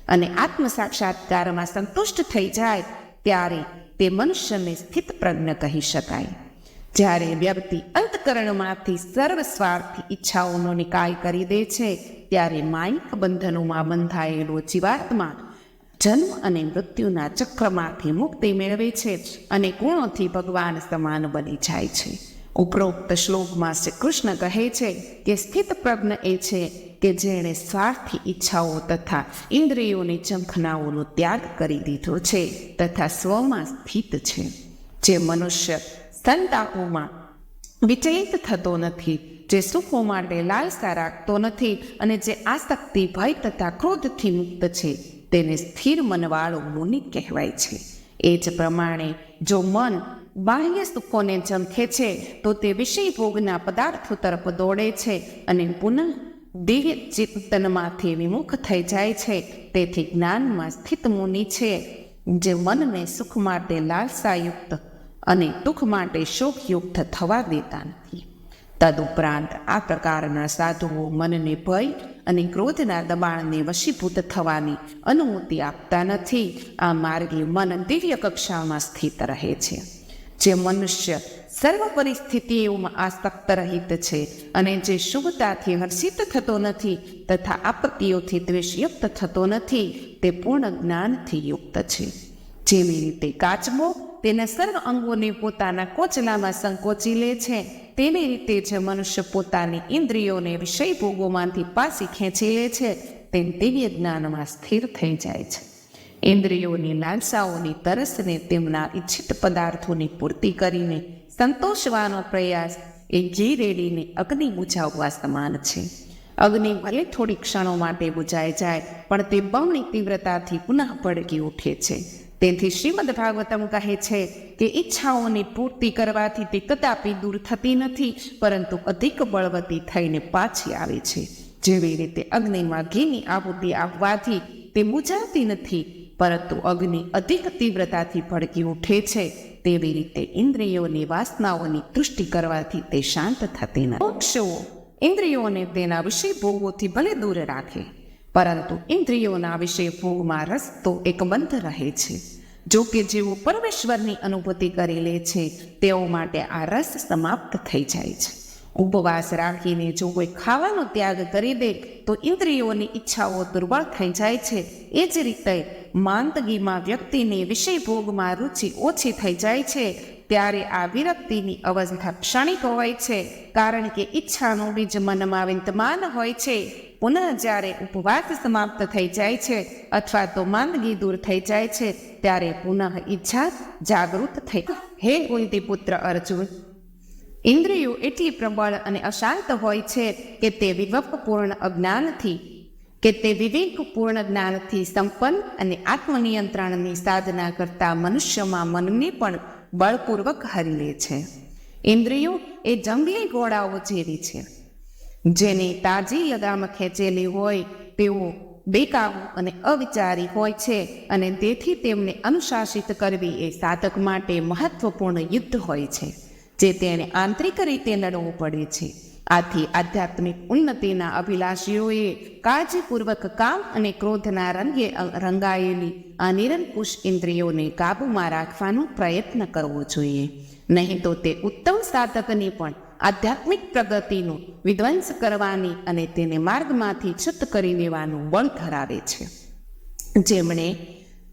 અને આત્મ સાક્ષાત્કારમાં સંતુષ્ટ થઈ જાય ત્યારે તે મનુષ્યને સ્થિત પ્રજ્ઞ કહી શકાય. જ્યારે વ્યક્તિ અંતકરણમાંથી સર્વ સ્વાર્થી ઈચ્છાઓનો નિકાલ કરી દે છે ત્યારે માયિક બંધનોમાં બંધાયેલો જીવાત્મા જન્મ અને મૃત્યુના ચક્રમાંથી મુક્તિ મેળવે છે અને ગુણોથી ભગવાન સમાન બની જાય છે. ઉપરોક્ત શ્લોકમાં શ્રી કૃષ્ણ કહે છે કે સ્થિત પ્રજ્ઞ એ છે કે જેણે સ્વાર્થી ઈચ્છાઓ તથા ઇન્દ્રિયોની ઝંખનાઓનો ત્યાગ કરી દીધો છે તથા સ્વમાં સ્થિત છે. જે મનુષ્ય સંતાપોમાં વિચલિત થતો નથી, જે સુખો માટે લાલસા રાખતો નથી અને જે આસક્તિ, ભય તથા ક્રોધથી મુક્ત છે તેને સ્થિર મનવાળો મુનિ કહેવાય છે. એ જ પ્રમાણે જો મન બાહ્ય સુખોને ઝંખે છે તો તે વિષય ભોગના પદાર્થો તરફ દોડે છે અને પુનઃ દિવ્ય ચિંતનમાંથી વિમુખ થઈ જાય છે. તેથી જ્ઞાનમાં સ્થિત મુનિ છે જે મનને સુખ માટે લાલસાયુક્ત અને દુઃખ માટે શોકયુક્ત થવા દેતા નથી. તદુપરાંત આ પ્રકારના સાધુઓ મનને ભય અને ક્રોધના દબાણને વશીભૂત થવાની અનુમતિ આપતા નથી. આ માર્ગે મન દિવ્ય કક્ષામાં સ્થિત રહે છે. જે મનુષ્ય સર્વ પરિસ્થિતિઓમાં આસક્ત રહિત છે અને જે શુભતાથી હર્ષિત થતો નથી તથા આપત્તિઓથી દ્વેષયુક્ત થતો નથી તે પૂર્ણ જ્ઞાનથી યુક્ત છે. જેવી રીતે કાચબો તેના સર્વ અંગોને પોતાના કોચલામાં સંકોચી લે છે તેવી રીતે જે મનુષ્ય પોતાની ઇન્દ્રિયોને વિષય ભોગોમાંથી પાછી ખેંચી લે છે તેમ દિવ્ય જ્ઞાનમાં સ્થિર થઈ જાય છે. ઇન્દ્રિયોની લાલસાઓની તરસને તેમના ઈચ્છિત પદાર્થોની પૂર્તિ કરીને સંતોષવાનો પ્રયાસ એ ઘી રેડીને અગ્નિ બુઝાવવા સમાન છે. અગ્નિ ભલે થોડી ક્ષણો માટે બુઝાઈ જાય પણ તે બમણી તીવ્રતાથી પુનઃ ભડકી ઉઠે છે. તેથી શ્રીમદ ભાગવતમ કહે છે કે ઈચ્છાઓની પૂર્તિ કરવાથી તે કદાપી દૂર થતી નથી પરંતુ અધિક બળવતી થઈને પાછી આવે છે. જેવી રીતે અગ્નિમાં ઘીની આહુતિ આપવાથી તે બુઝાતી નથી પરંતુ અગ્નિ અધિક તીવ્રતાથી ભડકી ઉઠે છે, તેવી રીતે ઇન્દ્રિયોની વાસનાઓની તૃષ્ટિ કરવાથી તે શાંત થતી નથી. મોક્ષો ઇન્દ્રિયોને તેના વિષય ભોગોથી ભલે દૂર રાખે, પરંતુ ઇન્દ્રિયોના વિષય ભોગમાં રસ તો એકબંધ રહે છે. જો કે જેઓ પરમેશ્વરની અનુભૂતિ કરી લે છે, તેઓ માટે આ રસ સમાપ્ત થઈ જાય છે. ઉપવાસ રાખીને જો કોઈ ખાવાનો ત્યાગ કરી દે તો ઇન્દ્રિયોની ઈચ્છાઓ દુર્બળ થઈ જાય છે. એ જ રીતે માંદગીમાં વ્યક્તિની વિષય ભોગમાં રુચિ ઓછી થઈ જાય છે. ત્યારે આ વિરક્તિની અવસ્થા ક્ષણિક હોય છે, કારણ કે ઈચ્છાનું બીજ મનમાં વિદ્યમાન હોય છે. પુનઃ જ્યારે ઉપવાસ સમાપ્ત થઈ જાય છે અથવા તો માંદગી દૂર થઈ જાય છે, ત્યારે પુનઃ ઈચ્છા જાગૃત થઈ. હે કુંતી પુત્ર અર્જુન, ઇન્દ્રિયો એટલી પ્રબળ અને અશાંત હોય છે કે તે વિવેકપૂર્ણ જ્ઞાનથી સંપન્ન અને આત્મનિયંત્રણની સાધના કરતા મનુષ્યમાં મનને પણ બળપૂર્વક હરી લે છે. ઇન્દ્રિયો એ જંગલી ઘોડાઓ જેવી છે, જેની તાજી લગામ ખેંચેલી હોય. તેઓ બેકાબુ અને અવિચારી હોય છે, અને તેથી તેમને અનુશાસિત કરવી એ સાધક માટે મહત્વપૂર્ણ યુદ્ધ હોય છે, જે તેણે આંતરિક રીતે લડવું પડે છે. આથી આધ્યાત્મિક ઉન્નતિના અભિલાષીઓએ કાળજીપૂર્વક કામ અને ક્રોધના રંગે રંગાયેલી આ નિરંકુશ ઇન્દ્રિયોને કાબૂમાં રાખવાનો પ્રયત્ન કરવો જોઈએ. નહીં તો તે ઉત્તમ સાધકની પણ આધ્યાત્મિક પ્રગતિનો વિધ્વંસ કરવાની અને તેને માર્ગમાંથી છૂત કરી દેવાનું બળ ધરાવે છે. જેમણે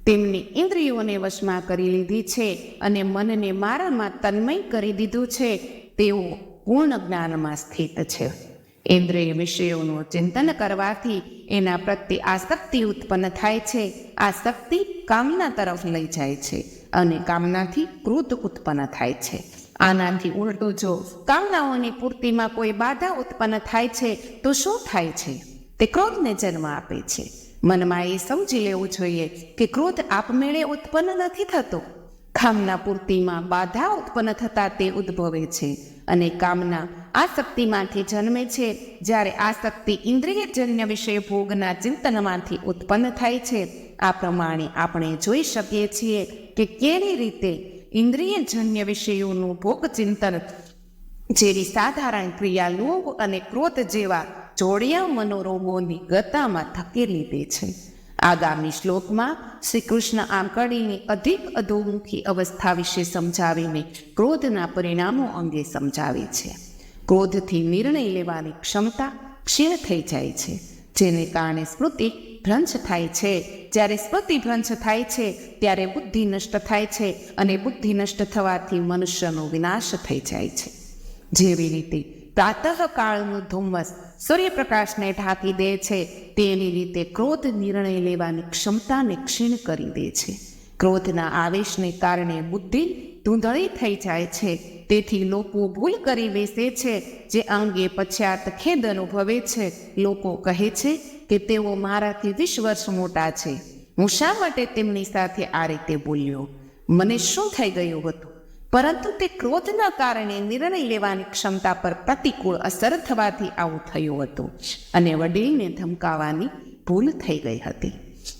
તેમની ઇન્દ્રિયોને વશમાં કરી લીધી છે અને મનને મારામાં તન્મય કરી દીધું છે, તેઓ પૂર્ણ જ્ઞાનમાં સ્થિત છે. ઇન્દ્રિય વિષયોનું ચિંતન કરવાથી એના પ્રત્યે આસક્તિ ઉત્પન્ન થાય છે. આસક્તિ કામના તરફ લઈ જાય છે અને કામનાથી ક્રોધ ઉત્પન્ન થાય છે. આનાથી ઉલટું જો કામનાઓની પૂર્તિમાં કોઈ બાધા ઉત્પન્ન થાય છે તો શું થાય છે? તે ક્રોધને જન્મ આપે છે. મનમાં એ સમજી લેવું જોઈએ કે ક્રોધ આપમેળે ઉત્પન્ન નથી થતો. કામના પૂર્તિમાં બાધા ઉત્પન્ન થતાં તે ઉદ્ભવે છે, અને કામના આસક્તિમાંથી જન્મે છે. જ્યારે આસક્તિ ઇન્દ્રિયજન્ય વિષય ભોગના ચિંતનમાંથી ઉત્પન્ન થાય છે. આ પ્રમાણે આપણે જોઈ શકીએ છીએ કે કેવી રીતે ઇન્દ્રિયજન્ય વિષયોનું ભોગ ચિંતન જેવી સાધારણ ક્રિયા લોભ અને ક્રોધ જેવા જોડિયા મનોરોગોની ગતામાં ધકેલી દે છે. આગામી શ્લોકમાં શ્રી કૃષ્ણ આમ કડીની અધિક અધોમુખી અવસ્થા વિશે સમજાવીને ક્રોધના પરિણામો અંગે સમજાવે છે. ક્રોધથી નિર્ણય લેવાની ક્ષમતા ક્ષીણ થઈ જાય છે, જેને કારણે સ્મૃતિ ભ્રંશ થાય છે. જ્યારે સ્મૃતિ ભ્રંશ થાય છે ત્યારે બુદ્ધિ નષ્ટ થાય છે, અને બુદ્ધિ નષ્ટ થવાથી મનુષ્યનો વિનાશ થઈ જાય છે. જેવી રીતે પ્રાતઃકાળનું ધુમ્મસ સૂર્યપ્રકાશને ઢાંકી દે છે, તેની રીતે ક્રોધ નિર્ણય લેવાની ક્ષમતાને ક્ષીણ કરી દે છે. ક્રોધના આવેશને કારણે બુદ્ધિ ધૂંધળી થઈ જાય છે. તેથી લોકો ભૂલ કરી બેસે છે, જે અંગે પશ્ચાત ખેદ અનુભવે છે. લોકો કહે છે કે તેઓ મારાથી 20 વર્ષ મોટા છે. હું શા માટે તેમની સાથે આ રીતે બોલ્યો? મને શું થઈ ગયું હતું? પરંતુ તે ક્રોધના કારણે નિર્ણય લેવાની ક્ષમતા પર પ્રતિકૂળ અસર થવાથી આવું થયું હતું, અને વડીલને ધમકાવવાની ભૂલ થઈ ગઈ હતી.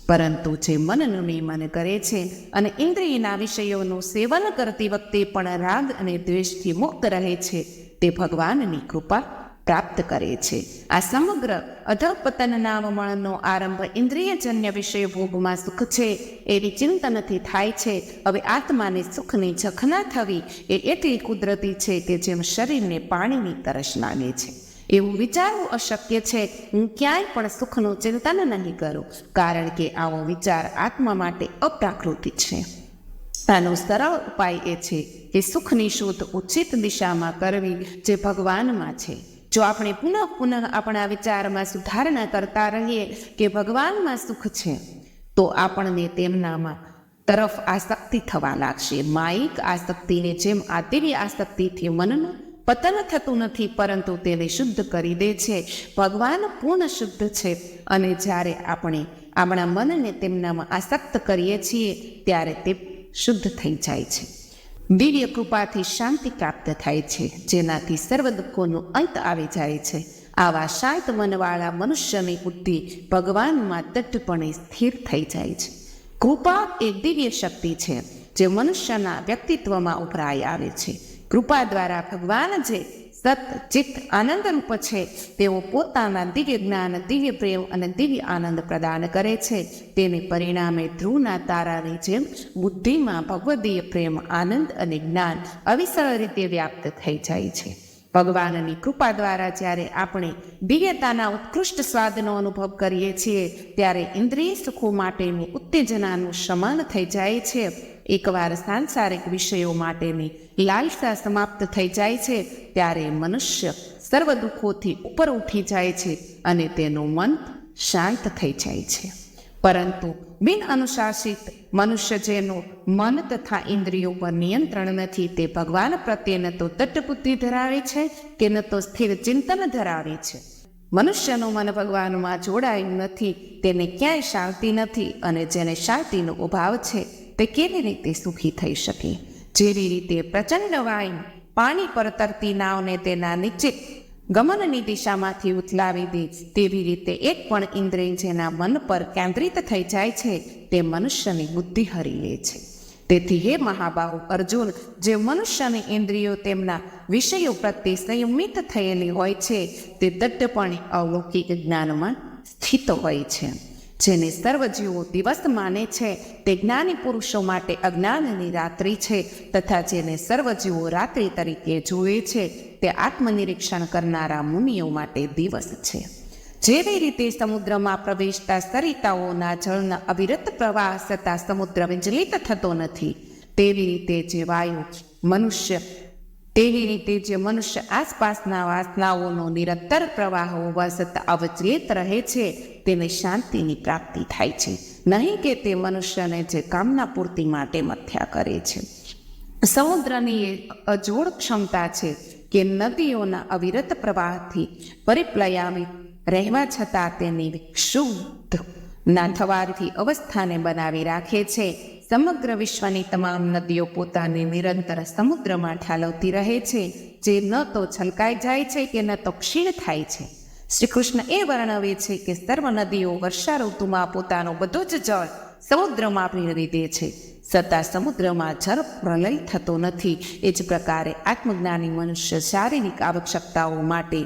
પરંતુ જે મનનું નિયમન કરે છે અને ઇન્દ્રિયના વિષયોનું સેવન કરતી વખતે પણ રાગ અને દ્વેષથી મુક્ત રહે છે, તે ભગવાનની કૃપા પ્રાપ્ત કરે છે. આ સમગ્ર અધઃપતનના વમળનો આરંભ ઇન્દ્રિયજન્ય વિષય ભોગમાં સુખ છે એવી ચિંતનથી થાય છે. હવે આત્માને સુખની ઝખના થવી એ એટલી કુદરતી છે કે જેમ શરીરને પાણીની તરસ લાગે છે. એવું વિચારવું અશક્ય છે હું ક્યાંય પણ સુખનું ચિંતન નહીં કરું, કારણ કે આવો વિચાર આત્મા માટે અપ્રાકૃતિક છે. આનો સરળ ઉપાય એ છે કે સુખની શોધ ઉચિત દિશામાં કરવી, જે ભગવાનમાં છે. જો આપણે પુનઃ આપણા વિચારમાં સુધારણા કરતા રહીએ કે ભગવાનમાં સુખ છે, તો આપણને તેમનામાં તરફ આસક્તિ થવા લાગશે. માયિક આસક્તિને જેમ આ દિવ્ય આસક્તિથી મનનું પતન થતું નથી, પરંતુ તેને શુદ્ધ કરી દે છે. ભગવાન પૂર્ણ શુદ્ધ છે, અને જ્યારે આપણે આપણા મનને તેમનામાં આસક્ત કરીએ છીએ ત્યારે તે શુદ્ધ થઈ જાય છે. દિવ્ય કૃપાથી શાંતિ પ્રાપ્ત થાય છે, જેનાથી સર્વ દુઃખોનો અંત આવી જાય છે. આવા શાંત મનવાળા મનુષ્યની બુદ્ધિ ભગવાનમાં દઢપણે સ્થિર થઈ જાય છે. કૃપા એ દિવ્ય શક્તિ છે જે મનુષ્યના વ્યક્તિત્વમાં ઉભરાઈ આવે છે. કૃપા દ્વારા ભગવાન જે સત ચિત્ત આનંદરૂપ છે, તેઓ પોતાના દિવ્ય જ્ઞાન, દિવ્ય પ્રેમ અને દિવ્ય આનંદ પ્રદાન કરે છે. તેને પરિણામે ધ્રુવના તારાની જેમ બુદ્ધિમાં ભગવદીય પ્રેમ, આનંદ અને જ્ઞાન અવિસર રીતે વ્યાપ્ત થઈ જાય છે. ભગવાનની કૃપા દ્વારા જ્યારે આપણે દિવ્યતાના ઉત્કૃષ્ટ સ્વાદનો અનુભવ કરીએ છીએ, ત્યારે ઇન્દ્રિય સુખો માટેનું ઉત્તેજનાનું શમન થઈ જાય છે. એકવાર સાંસારિક વિષયો માટેની લાલસા સમાપ્ત થઈ જાય છે, ત્યારે મનુષ્ય સર્વ દુઃખોથી ઉપર ઉઠી જાય છે અને તેનું મન શાંત થઈ જાય છે. પરંતુ બિન અનુશાસિત મનુષ્ય જેનું મન તથા ઇન્દ્રિયો પર નિયંત્રણ નથી, તે ભગવાન પ્રત્યે ન તો તટબુદ્ધિ ધરાવે છે કે ન તો સ્થિર ચિંતન ધરાવે છે. મનુષ્યનું મન ભગવાનમાં જોડાયું નથી, તેને ક્યાંય શાંતિ નથી, અને જેને શાંતિનો અભાવ છે તે કેવી રીતે સુખી થઈ શકે? જેવી રીતે પ્રચંડ વાયુ પાણી પર તરતી નાવને તેના નીચે ગમનની દિશામાંથી ઉથલાવી દે, તેવી રીતે એક પણ ઇન્દ્રિય જેના મન પર કેન્દ્રિત થઈ જાય છે, તે મનુષ્યની બુદ્ધિ હરી લે છે. તેથી હે મહાબાહુ અર્જુન, જે મનુષ્યની ઇન્દ્રિયો તેમના વિષયો પ્રત્યે સંયમિત થયેલી હોય છે, તે દટ્ટપણે અલૌકિક જ્ઞાનમાં સ્થિત હોય છે. જેને સર્વ જીવો દિવસ માને છે, તે જ્ઞાની પુરુષો માટે અજ્ઞાનની રાત્રિ છે, તથા જેને સર્વ જીવો રાત્રિ તરીકે જુએ છે, તે આત્મનિરીક્ષણ કરનારા મુનિઓ માટે દિવસ છે. જેવી રીતે સમુદ્રમાં પ્રવેશતા સરિતાઓના જળના અવિરત પ્રવાહ છતાં સમુદ્ર વિચલિત થતો નથી, તેવી રીતે જે મનુષ્ય આસપાસના વાસનાઓનો નિરંતર પ્રવાહ હોવા છતાં અવિચલિત રહે છે, તેને શાંતિની પ્રાપ્તિ થાય છે. નહીં કે તે મનુષ્યને જે કામના પૂર્તિ માટે મથ્યા કરે છે. સમુદ્રની એ અજોડ ક્ષમતા છે કે નદીઓના અવિરત પ્રવાહથી પરિપ્લયામિત રહેવા છતાં તેની વિક્ષુબ્ધ ના થવાથી અવસ્થાને બનાવી રાખે છે. સમગ્ર વિશ્વની તમામ નદીઓ પોતાને નિરંતર સમુદ્રમાં ઠાલવતી રહે છે, જે ન તો છલકાઈ જાય છે કે ન તો ક્ષીણ થાય છે. શ્રી કૃષ્ણ એ વર્ણવે છે કે સર્વ નદીઓ વર્ષા ઋતુમાં પોતાનું બધું જ જળ સમુદ્રમાં ભેળવી દે છે, છતાં સમુદ્રમાં જળ પ્રલય થતો નથી. એ જ પ્રકારે આત્મજ્ઞાની મનુષ્ય શારીરિક આવશ્યકતાઓ માટે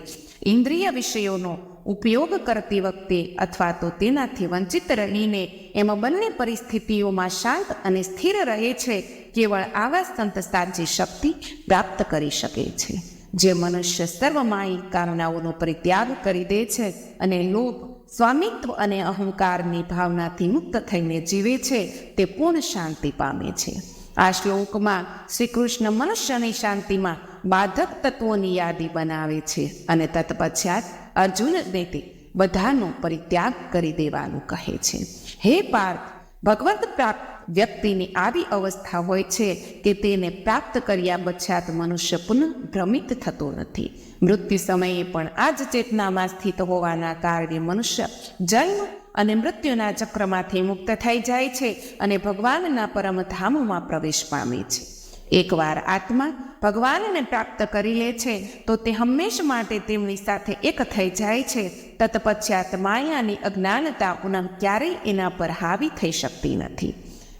ઇન્દ્રિય વિષયોનો ઉપયોગ કરતી વખતે અથવા તો તેનાથી વંચિત રહીને એમાં બંને પરિસ્થિતિઓમાં શાંત અને સ્થિર રહે છે. કેવળ આવા સંત સાચી શક્તિ પ્રાપ્ત કરી શકે છે. જે મનુષ્ય સર્વમાયિક કામનાઓનો પરિત્યાગ કરી દે છે અને લોભ, સ્વામિત્વ અને અહંકારની ભાવનાથી મુક્ત થઈને જીવે છે, તે પૂર્ણ શાંતિ પામે છે. આ શ્લોકમાં શ્રી કૃષ્ણ મનુષ્યની શાંતિમાં બાધક તત્વોની યાદી બનાવે છે અને તત્પશ્ચાત અર્જુનને તે બધાનો પરિત્યાગ કરી દેવાનું કહે છે. હે પાર્થ, ભગવત પ્રાપ્ત વ્યક્તિની આવી અવસ્થા હોય છે કે તેને પ્રાપ્ત કર્યા પશ્ચાત મનુષ્ય પુનઃ ભ્રમિત થતો નથી. મૃત્યુ સમયે પણ આ જ ચેતનામાં સ્થિત હોવાના કારણે મનુષ્ય જન્મ અને મૃત્યુના ચક્રમાંથી મુક્ત થઈ જાય છે અને ભગવાનના પરમધામમાં પ્રવેશ પામે છે. એકવાર આત્મા ભગવાનને પ્રાપ્ત કરી લે છે તો તે હંમેશ માટે તેમની સાથે એક થઈ જાય છે. તત્પશ્ચાત માયાની અજ્ઞાનતા પુનઃ ક્યારેય એના પર હાવી થઈ શકતી નથી.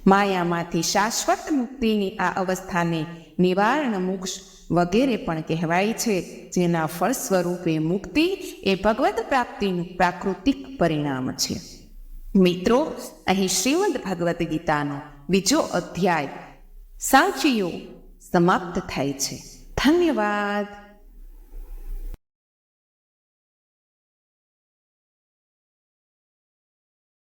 માયામાંથી શાશ્વત મુક્તિની આ અવસ્થાને નિવારણ મોક્ષ વગેરે પણ કહેવાય છે, જેના ફળ સ્વરૂપે મુક્તિ એ ભગવત પ્રાપ્તિનું પ્રાકૃતિક પરિણામ છે. મિત્રો, અહીં શ્રીમદ ભગવદ્ ગીતાનો 2જો અધ્યાય સાંખ્યયોગ સમાપ્ત થાય છે. ધન્યવાદ.